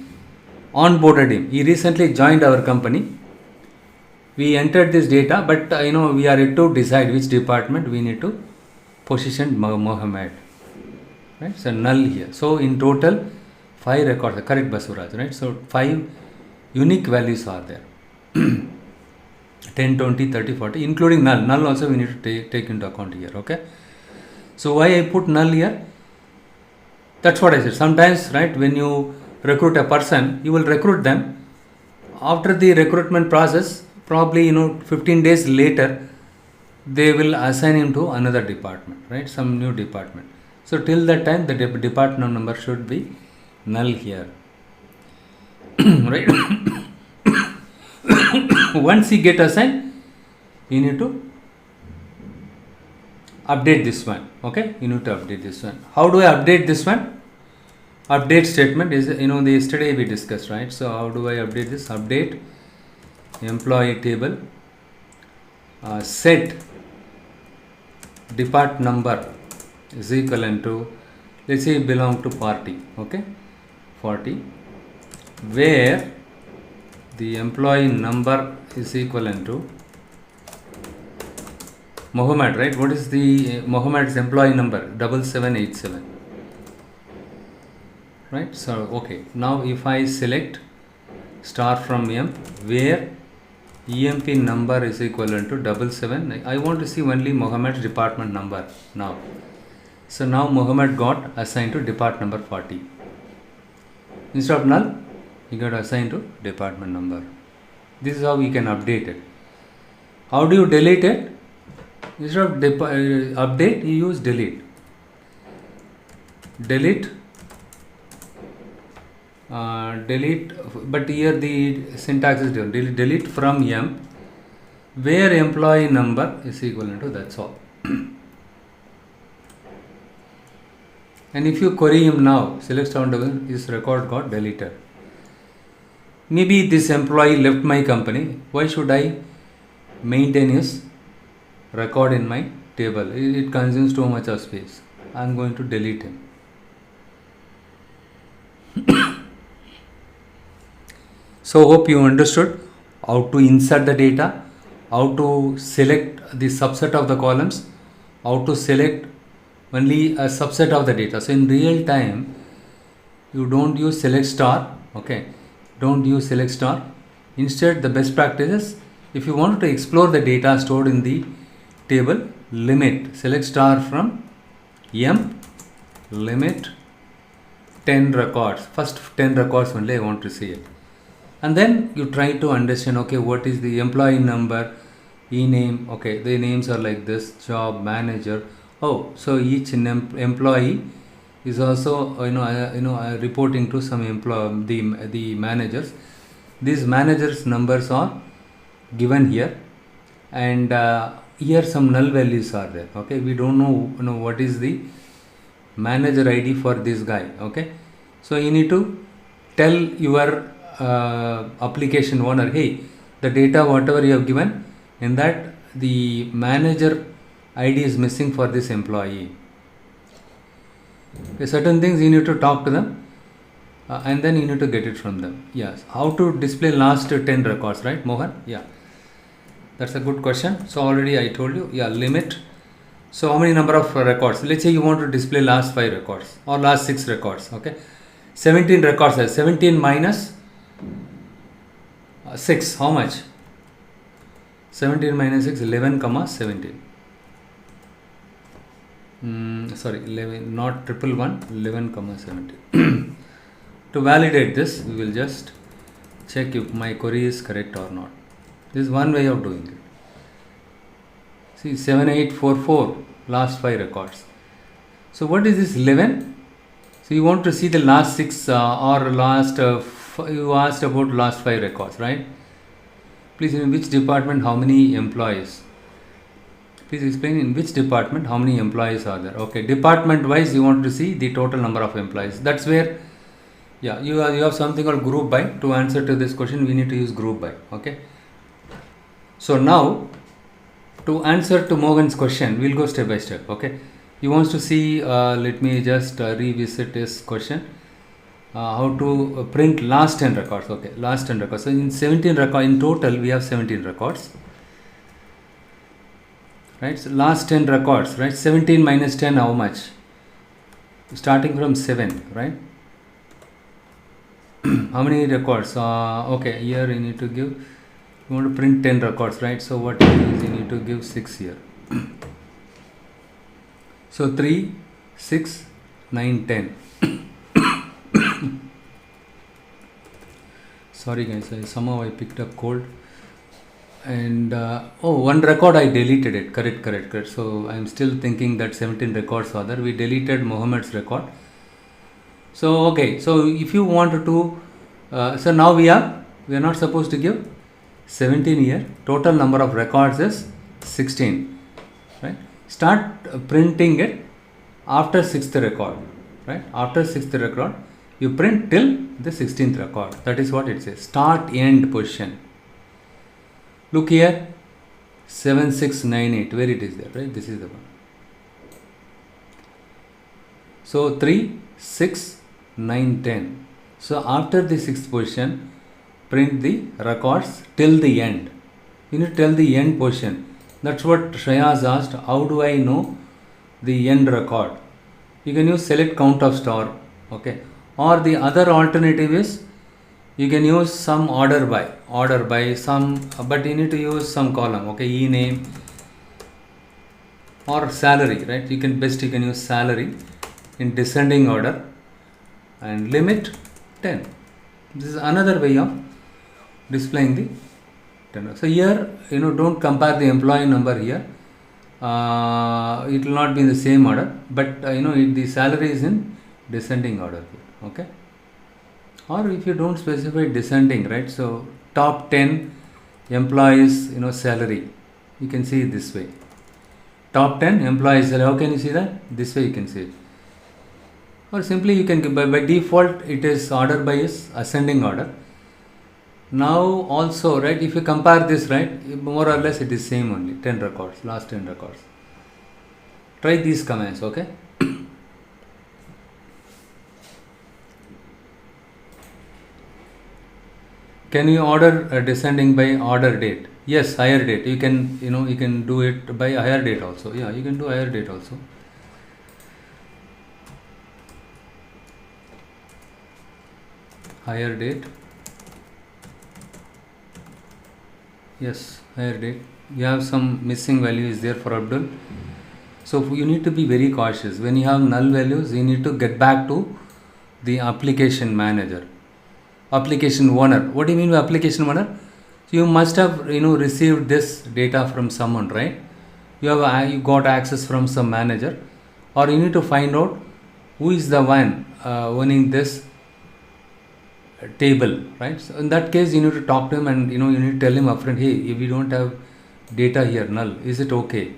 onboarded him. He recently joined our company. We entered this data, but we are yet to decide which department we need to position Mohammed. Right? So null here. So in total, 5 records. Correct, Basuraj. Right? So 5 unique values are there. 10, 20, 30, 40, including null. Null also we need to take into account here. Okay. So why I put null here? That's what I said. Sometimes, right, when you recruit a person, you will recruit them. After the recruitment process, probably 15 days later, they will assign him to another department, right? Some new department. So till that time, the department number should be null here, right? Once he get assigned, you need to update this one. Okay, you need to update this one. How do I update this one? Update statement is yesterday we discussed, right? So how do I update this? Update employee table set depart number is equivalent to, let's say belong to party, okay, 40, where the employee number is equivalent to Mohammed, right? What is the Mohammed's employee number? 7787, right? So okay, now if I select star from M, where EMP number is equivalent to 77, I want to see only Mohammed's department number now. So now Mohammed got assigned to depart number 40. Instead of null, he got assigned to department number. This is how we can update it. How do you delete it? Instead of update, you use delete. Delete, but here the syntax is different. Delete from M, where employee number is equivalent to, that's all. And if you query him now, select down his record got deleted. Maybe this employee left my company. Why should I maintain his record in my table? It consumes too much of space. I am going to delete him. So hope you understood how to insert the data, how to select the subset of the columns, how to select only a subset of the data. So in real time, you don't use select star, okay, don't use select star. Instead, the best practice is, if you want to explore the data stored in the table, limit, select star from M, limit 10 records, first 10 records only I want to see it. And then you try to understand, okay, what is the employee number, e-name, okay, the names are like this, job, manager. Oh, so each employee is also reporting to some the managers. These managers numbers are given here, and here some null values are there. Okay, we don't know what is the manager ID for this guy. Okay, so you need to tell your application owner, hey, the data whatever you have given, in that the manager ID is missing for this employee. Okay, certain things you need to talk to them, and then you need to get it from them. Yes, how to display last 10 records, right, Mohan? Yeah, that's a good question. So already I told you, yeah, limit. So how many number of records? Let's say you want to display last 5 records or last 6 records. Okay, 17 records. 17 minus 6, how much? 17 minus 6, 11 comma 17. Sorry, 11, not 111, 11 comma 17. To validate this, we will just check if my query is correct or not. This is one way of doing it. See, 7844, last 5 records. So what is this 11? So you want to see the last 6 or last, you asked about last 5 records, right? Please, in which department, how many employees? Please explain in which department, how many employees are there. Okay, department wise, you want to see the total number of employees. That's where, yeah, you have something called group by. To answer to this question, we need to use group by. Okay. So now, to answer to Morgan's question, we'll go step by step. Okay. He wants to see, let me just revisit his question. How to print last 10 records. Okay, last 10 records. So in 17 records, in total, we have 17 records. Right, so last 10 records, right? 17 minus 10, how much? Starting from 7, right? How many records? Okay, here you need to give, you want to print 10 records, right? So what is, you need to give 6 here. So 3, 6, 9, 10. Sorry guys, somehow I picked up cold. And one record I deleted it. Correct. So I'm still thinking that 17 records are there. We deleted Mohammed's record. So okay, so if you wanted to, so now we are not supposed to give 17 here. Total number of records is 16. Right? Start printing it after 6th record. Right? After 6th record, you print till the 16th record. That is what it says. Start end position. Look here, 7698, where it is there, right? This is the one. So 3, 6, 9, 10. So after the sixth position, print the records till the end. You need to tell the end position. That's what Shreyas asked. How do I know the end record? You can use select count of star. Okay. Or the other alternative is you can use some order by some, but you need to use some column. Okay. E name or salary, right? You can use salary in descending order and limit 10. This is another way of displaying the tenor. So here, don't compare the employee number here. It will not be in the same order, but the salary is in descending order here. Okay. Or if you don't specify descending, right? So top 10 employees, salary. You can see it this way. Top 10 employees salary. How can you see that? This way you can see it. Or simply you can, by default it is order by is ascending order. Now also, right, if you compare this, right, more or less it is same only, 10 records, last 10 records. Try these commands, okay. Can you order descending by order date? Yes, higher date. You can, you can do it by higher date also. Yeah, you can do higher date also. Higher date. Yes, higher date. You have some missing value is there for Abdul. So you need to be very cautious. When you have null values, you need to get back to the application manager. Application owner. What do you mean by application owner? So you must have received this data from someone, right? You got access from some manager, or you need to find out who is the one owning this table, right? So in that case, you need to talk to him and you need to tell him upfront, hey, if we don't have data here, null, is it okay?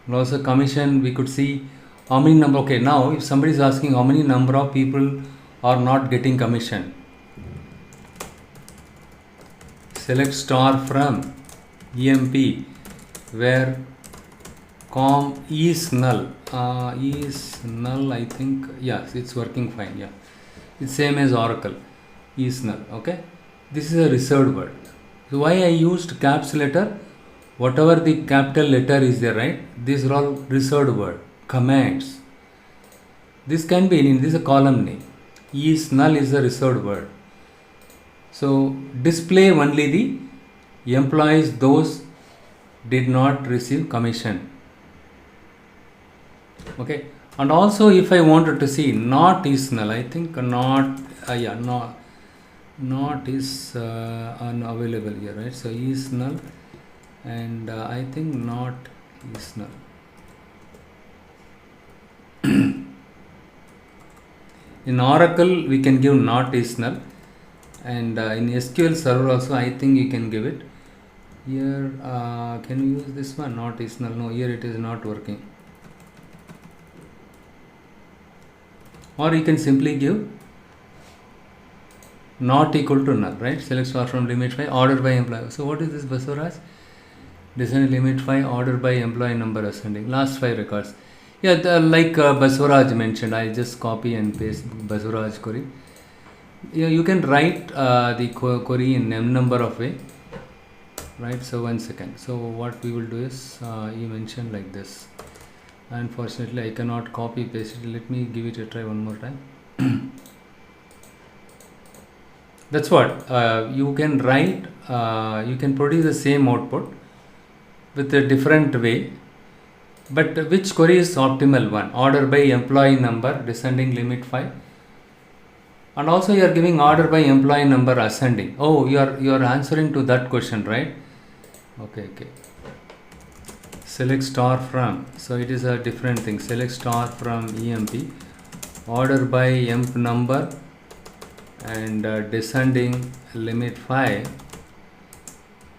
And also commission, we could see how many number. Okay, now if somebody is asking how many number of people are not getting commission, select star from EMP where com is null. Is null, I think. Yes, it's working fine. Yeah, it's same as Oracle. Is null. Okay, this is a reserved word. So why I used caps letter? Whatever the capital letter is there, right? These are all reserved word commands. This can be in this is a column name. Is null is a reserved word. So display only the employees those did not receive commission. Okay, and also if I wanted to see not is null, I think not. Not is unavailable here, right? So is null, and I think not is null. In Oracle we can give not is null, and in SQL Server also I think you can give it. Here can you use this one, not is null? No, here it is not working. Or you can simply give not equal to null, right? Select star from limit 5, order by employee. So what is this Basuraj? Descend limit 5, order by employee number ascending. Last 5 records. Yeah, like Basuraj mentioned, I just copy and paste Basuraj query. Yeah, you can write the query in m number of way, right? So 1 second. So what we will do is you mentioned like this. Unfortunately, I cannot copy paste it. Let me give it a try one more time. That's what you can write. You can produce the same output with a different way. But which query is optimal one? Order by employee number, descending limit 5. And also you are giving order by employee number ascending. Oh, you are answering to that question, right? Okay. Select star from. So it is a different thing. Select star from EMP. Order by emp number and descending limit 5.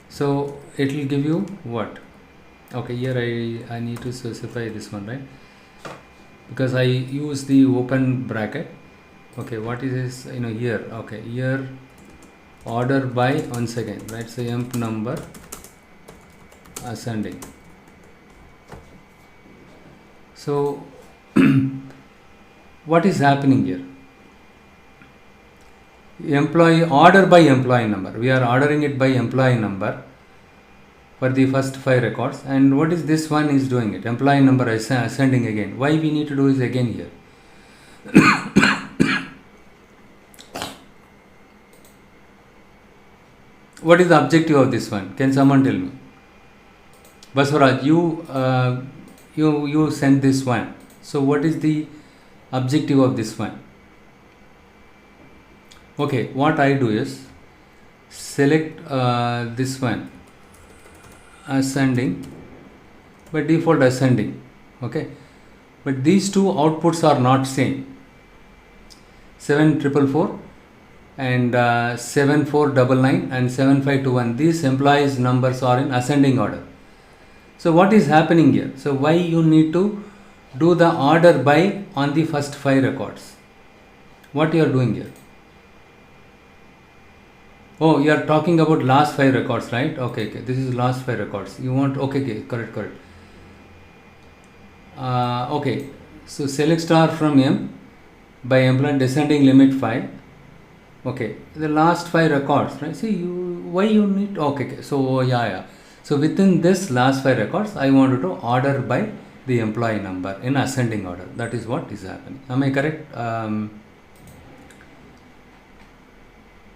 So it will give you what? Okay, here I need to specify this one, right? Because I use the open bracket. Okay, what is this? Here. Okay, here order by once again, right? So emp number ascending. So what is happening here? Employee order by employee number. We are ordering it by employee number for the first 5 records. And what is this one is doing it? Employee number is ascending again. Why we need to do is again here? What is the objective of this one? Can someone tell me? Baswaraj, you sent this one. So what is the objective of this one? Okay, what I do is select this one, ascending, by default ascending. Okay, but these two outputs are not same. 7444 and 7499 and 7521. These employees numbers are in ascending order. So what is happening here? So why you need to do the order by on the first 5 records? What you are doing here? Oh, you are talking about last 5 records, right? Okay, this is last 5 records. You want, okay, correct. Okay, so select star from M by employee descending limit 5. Okay, the last 5 records, right? See, why you need, okay. So yeah. So within this last 5 records, I wanted to order by the employee number in ascending order. That is what is happening. Am I correct?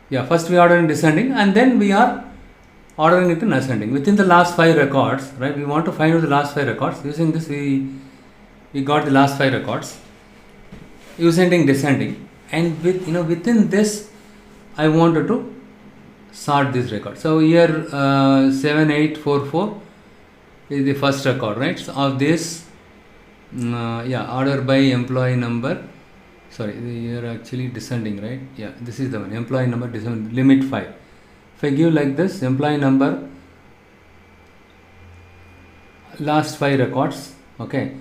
Yeah, first we order in descending and then we are ordering it in ascending. Within the last 5 records, right? We want to find out the last 5 records. Using this, we got the last 5 records. Using descending, and within this, I wanted to sort this record. So here 7844 is the first record, right? So of this, order by employee number. Sorry, you are actually descending, right? Yeah, this is the one, employee number descending, limit 5. If I give like this, employee number, last 5 records, okay.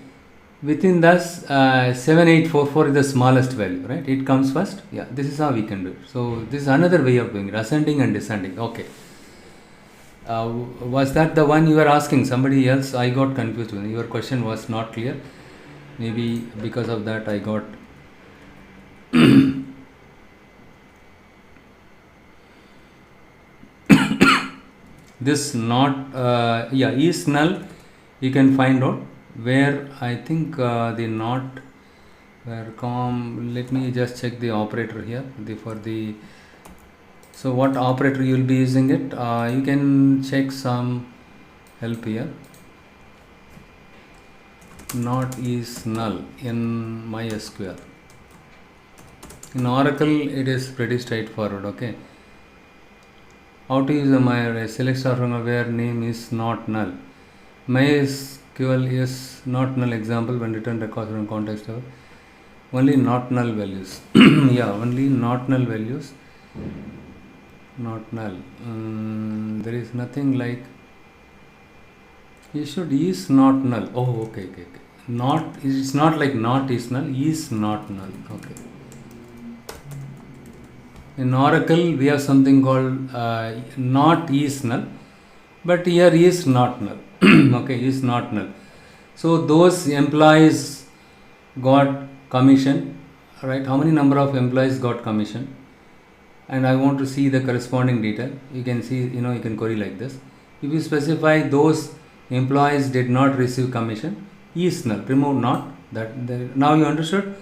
Within this, 7844 is the smallest value, right? It comes first. Yeah, this is how we can do it. So this is another way of doing it, ascending and descending. Okay. Was that the one you were asking? Somebody else? I got confused. Your question was not clear. Maybe because of that I got this not is null. You can find out where I think the not where let me just check the operator here so what operator you will be using it. You can check some help here. Not is null in MySQL. In Oracle it is pretty straightforward. Okay, how to use my select star from where name is not null. MySQL is not null example when return records from context level. Only not null values. Yeah, only not null values. Not null. There is nothing like you should is not null. Oh, okay. Not, it's not like not is null, is not null. Okay. In Oracle we have something called not is null, but here is not null. Okay, is not null. So those employees got commission, right? How many number of employees got commission? And I want to see the corresponding detail. You can see, you can query like this. If you specify those employees did not receive commission, is null, remove not. Now you understood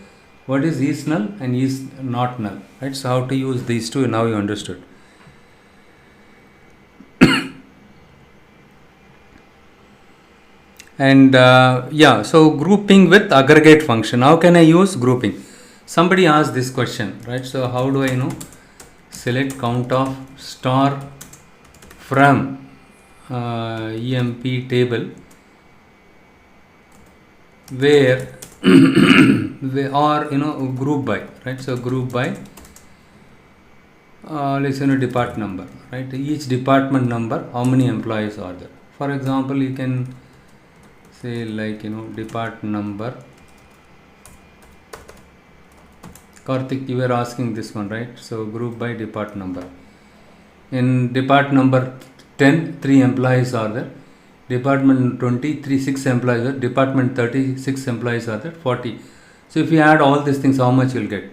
what is null and is not null, right? So how to use these two, now you understood. And so grouping with aggregate function. How can I use grouping? Somebody asked this question, right? So how do I know? Select count of star from EMP table where or group by, right? So group by let's say department number, right? Each department number, how many employees are there? For example, you can say like department number. Karthik, you were asking this one, right? So group by department number. In department number 10, 3 employees are there. department 23 6 employees are, department 36 employees are there, 40. So if you add all these things, how much you'll get?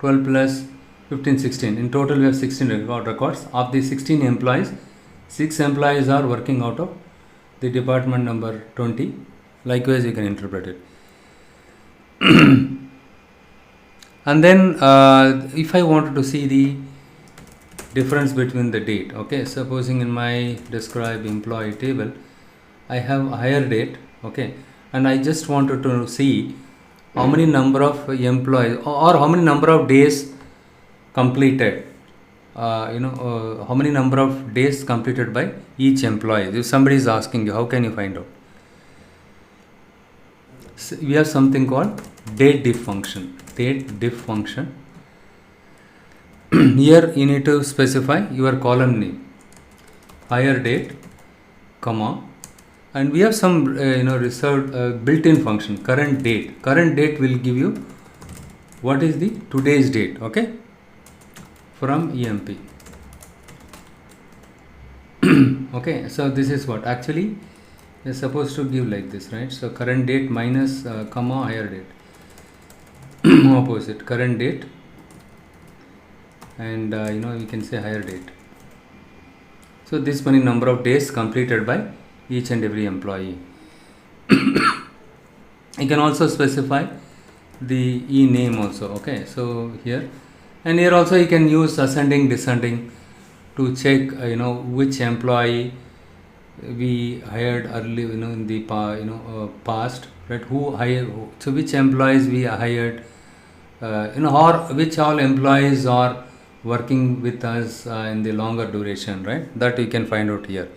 12 plus 15, 16. In total we have 16 records. Of the 16 employees, 6 employees are working out of the department number 20. Likewise you can interpret it. And then if I wanted to see the difference between the date, okay, supposing in my describe employee table I have hire date, okay, and I just wanted to see how many number of employees or how many number of days completed, how many number of days completed by each employee. If somebody is asking you, how can you find out? So we have something called date diff function. Here you need to specify your column name, hire date, comma, and we have some reserved built-in function, current date. Current date will give you what is the today's date, okay, from EMP. Okay, so this is what actually is supposed to give like this, right? So current date minus comma hire date. Opposite, current date, and you can say hire date. So this many number of days completed by each and every employee. You can also specify the e name also, okay. So here and here also you can use ascending descending to check which employee we hired early in the past, right? Who hired, so which employees we hired, or which all employees are working with us in the longer duration, right? That you can find out here.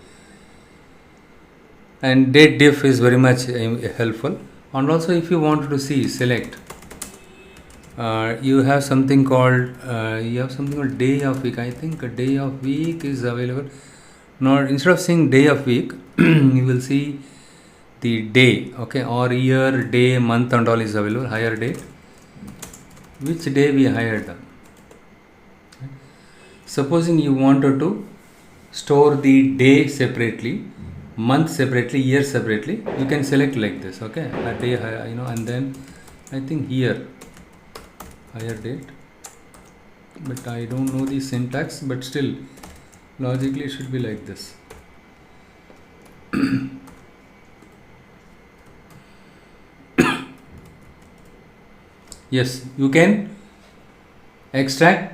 And date diff is very much helpful. And also if you want to see select, you have something called day of week. I think a day of week is available. Now instead of saying day of week, you will see the day, okay, or year, day, month and all is available. Hire date, which day we hired them. Supposing you wanted to store the day separately, month separately, year separately, you can select like this, okay, a day, and then I think here hire date, but I don't know the syntax, but still logically it should be like this. Yes, you can extract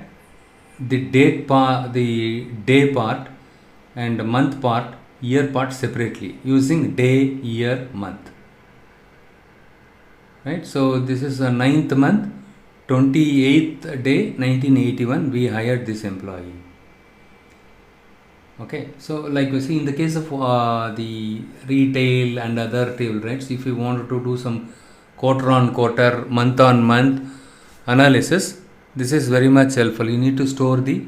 the date part, the day part, and month part, year part separately using day, year, month, right? So this is a 9th month, 28th day, 1981 we hired this employee. Okay, so like you see in the case of the retail and other table, right? So if you wanted to do some quarter on quarter, month on month analysis, this is very much helpful. You need to store you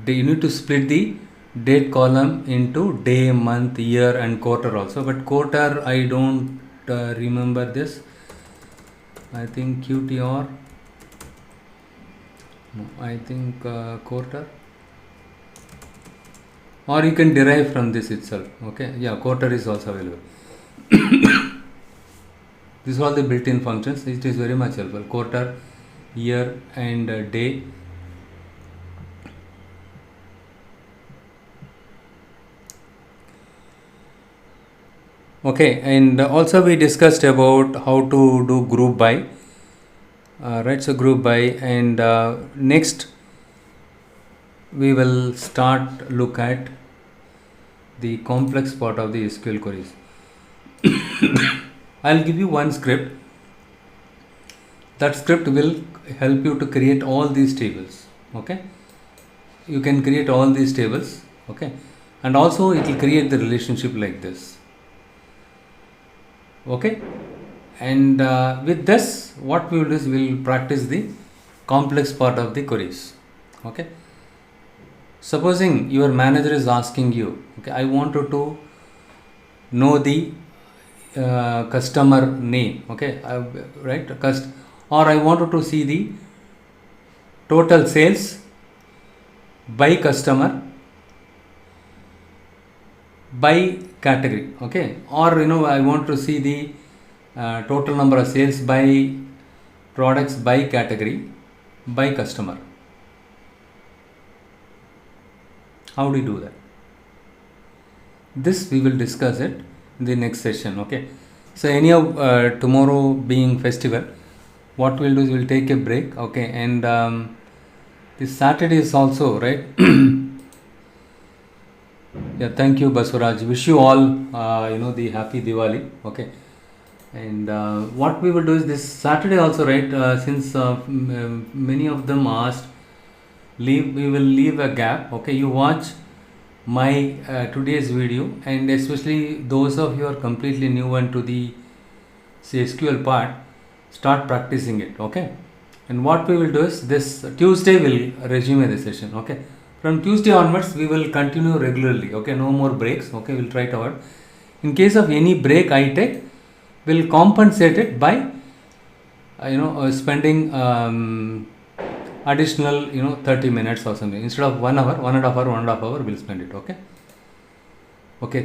need to split the date column into day, month, year and quarter also. But quarter I don't remember this. I think QTR. No, I think quarter. Or you can derive from this itself. Okay, yeah, quarter is also available. These are all the built-in functions. It is very much helpful. Quarter, year and day. Okay, and also we discussed about how to do group by, right? So group by, and next we will start look at the complex part of the SQL queries. I'll give you one script. That script will help you to create all these tables. Okay, you can create all these tables. Okay, and also it will create the relationship like this. Okay, and with this what we will do is we will practice the complex part of the queries. Okay, supposing your manager is asking you, okay, I wanted to know the customer name, okay, right, or I wanted to see the total sales by customer by category, okay, or I want to see the total number of sales by products by category by customer. How do you do that? This we will discuss it in the next session, okay. So anyhow, tomorrow being festival, what we'll do is we'll take a break, okay, and this Saturday is also, right? Yeah, thank you, Basuraj. Wish you all, the happy Diwali, okay. And what we will do is this Saturday also, right? Since many of them asked, we will leave a gap, okay. You watch my today's video, and especially those of you who are completely new and to the SQL part, start practicing it, okay. And what we will do is this Tuesday will resume the session, okay. From Tuesday onwards we will continue regularly, okay. No more breaks, okay. We'll try it out. In case of any break I take, we'll compensate it by spending additional 30 minutes or something. Instead of 1 hour, 1.5 hour we'll spend it, okay.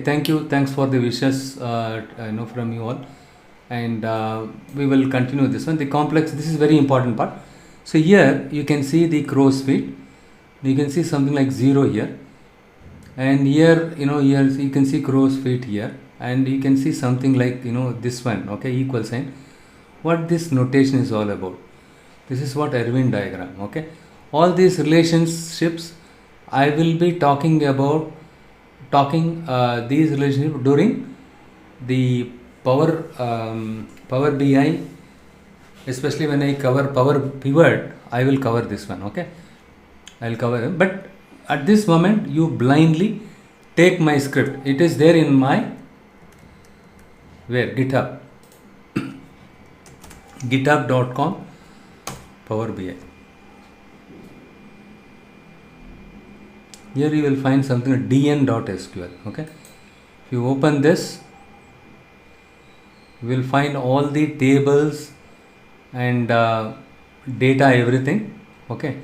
Thank you, thanks for the wishes from you all, and we will continue this one. The complex, this is very important part. So here you can see the crow's feet, you can see something like 0 here, and here here you can see crow's feet here, and you can see something like this one, okay, equal sign. What this notation is all about? This is what Irwin diagram, okay. All these relationships I will be talking these relationships during the Power BI, especially when I cover Power Pivot. I will cover this one, okay. I'll cover it, but at this moment you blindly take my script. It is there in my GitHub github.com Power BI. Here you will find something like dn.sql, okay. If you open this, you will find all the tables and data, everything, okay.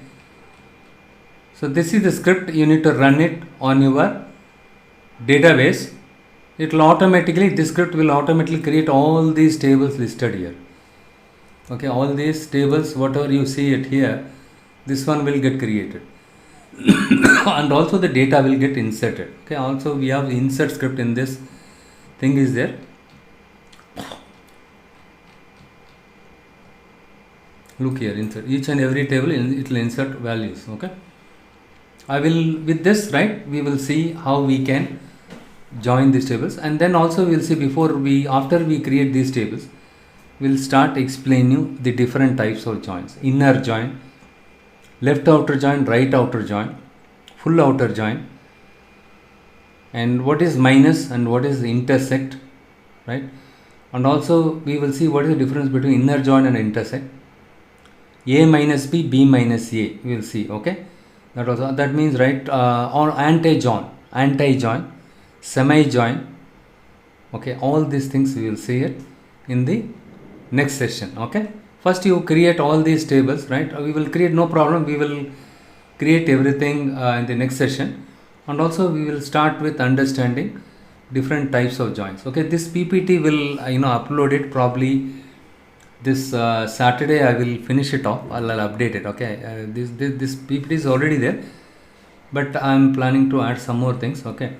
So this is the script. You need to run it on your database. It will automatically, this script will automatically create all these tables listed here, okay. All these tables, whatever you see it here, this one will get created and also the data will get inserted, okay. Also we have insert script in this thing is there. Look here, insert each and every table, it will insert values, okay. I will, with this, right, we will see how we can join these tables, and then also we will see after we create these tables, we'll start explaining you the different types of joins: inner join, left outer join, right outer join, full outer join, and what is minus and what is intersect, right. And also we will see what is the difference between inner join and intersect. A minus B, B minus A, we will see, okay. That means, right, or anti-join, semi-join, okay. All these things we will see it in the next session, okay. First you create all these tables, right. We will create, no problem, we will create everything in the next session, and also we will start with understanding different types of joins, okay. This PPT will upload it probably this Saturday. I will finish it off. I'll update it, okay. This PPT is already there, but I'm planning to add some more things, okay,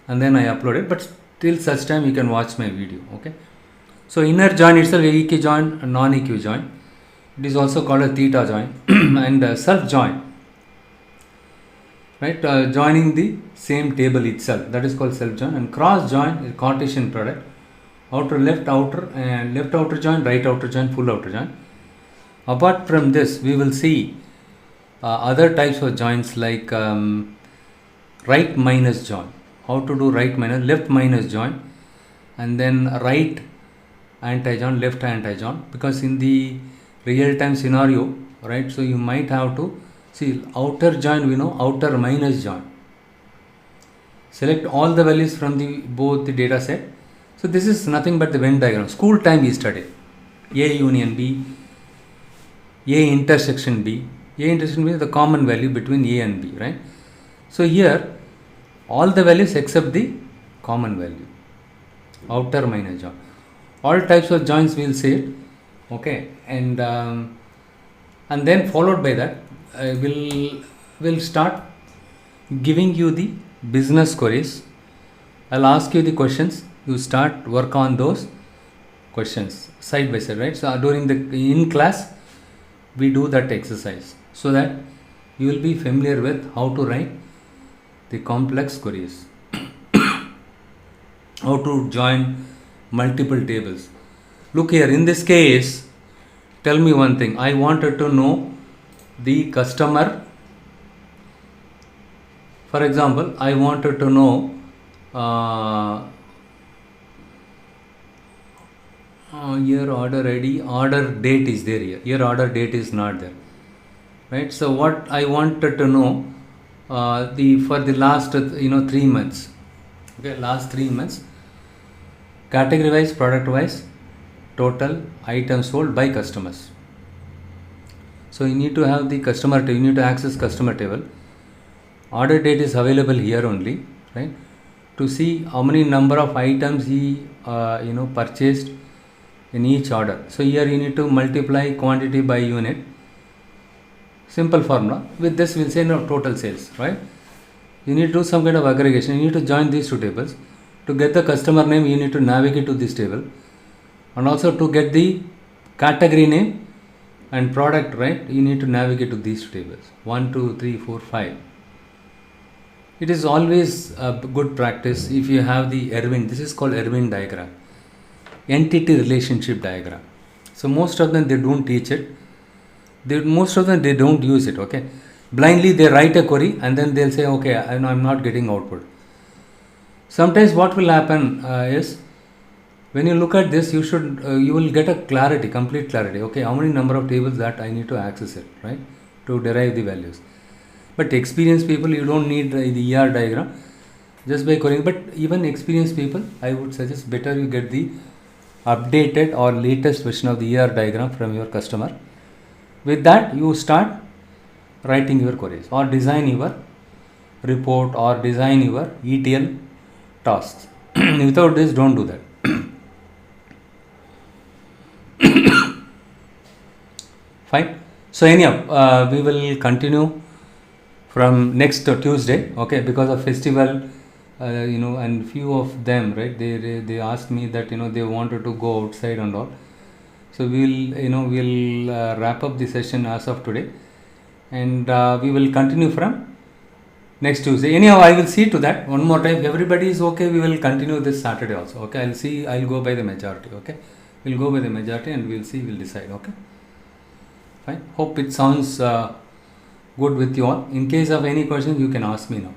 and then I upload it. But till such time you can watch my video, okay. So inner join itself, EQ join, non-EQ join. It is also called a theta join and self join, right, joining the same table itself, that is called self join. And cross join is Cartesian product, outer left outer, and left outer join, right outer join, full outer join. Apart from this, we will see other types of joins like right minus join, how to do right minus, left minus join, and then right anti-join, left anti-join, because in the real time scenario, right, so you might have to see outer join, we know, outer minus join. Select all the values from both the data set. So this is nothing but the Venn diagram. School time is studied. A union B, A intersection B. A intersection B is the common value between A and B, right? So here all the values except the common value. outer minor jaw. All types of joints we'll say it, okay, and then followed by that we'll start giving you the business queries. I'll ask you the questions, you start work on those questions side by side, right? So during the in class we do that exercise so that you will be familiar with how to write the complex queries, how to join multiple tables. Look here, in this case, tell me one thing. I wanted to know the customer. For example, I wanted to know here order ID, order date is there here. Here order date is not there, right? So what I wanted to know for the last 3 months, okay, last 3 months, category wise, product wise, total items sold by customers. So you need to have the customer table, you need to access customer table. Order date is available here only, right? To see how many number of items he purchased in each order. So here you need to multiply quantity by unit. Simple formula. With this we'll say no total sales, right? You need to do some kind of aggregation. You need to join these two tables. To get the customer name, you need to navigate to this table, and also to get the category name and product, right? You need to navigate to these two tables. 1, 2, 3, 4, 5. It is always a good practice if you have the Erwin. This is called Erwin diagram, entity relationship diagram. So most of them they don't teach it. Most of them they don't use it. Okay, blindly they write a query and then they'll say, okay, I'm not getting output. Sometimes what will happen is when you look at this, you will get a clarity, complete clarity. Okay, how many number of tables that I need to access it, right, to derive the values. But experienced people, you don't need the ER diagram just by querying. But even experienced people, I would suggest better you get the updated or latest version of the ER diagram from your customer. With that, you start writing your queries or design your report or design your ETL tasks. Without this, don't do that. Fine. So anyhow, we will continue from next Tuesday, okay, because of festival, and few of them, right, they asked me that they wanted to go outside and all. So we'll wrap up the session as of today, and we will continue from next Tuesday. Anyhow, I will see to that one more time. If everybody is okay, we will continue this Saturday also. Okay, I'll go by the majority. Okay, we'll go by the majority and we'll decide. Okay, fine. Hope it sounds good with you all. In case of any questions, you can ask me now.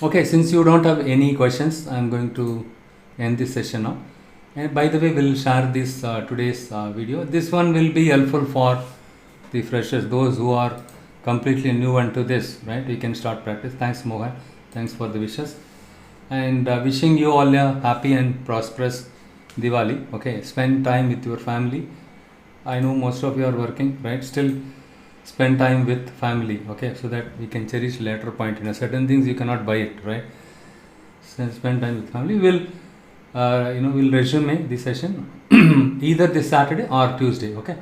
Okay, since you don't have any questions, I am going to end this session now. And by the way, we'll share this today's video. This one will be helpful for the freshers, those who are completely new into this, right? You can start practice. Thanks, Mohan. Thanks for the wishes. And wishing you all a happy and prosperous Diwali. Okay, spend time with your family. I know most of you are working, right? Still spend time with family, okay, so that we can cherish later point. Certain things you cannot buy it, right? So spend time with family. We'll resume the session either this Saturday or Tuesday, okay.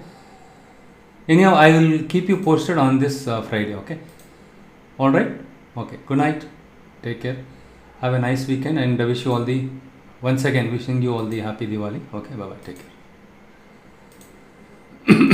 Anyhow, I will keep you posted on this Friday, okay. All right, okay. Good night. Take care. Have a nice weekend, and wish you all once again wishing you all the happy Diwali. Okay, bye bye. Take care.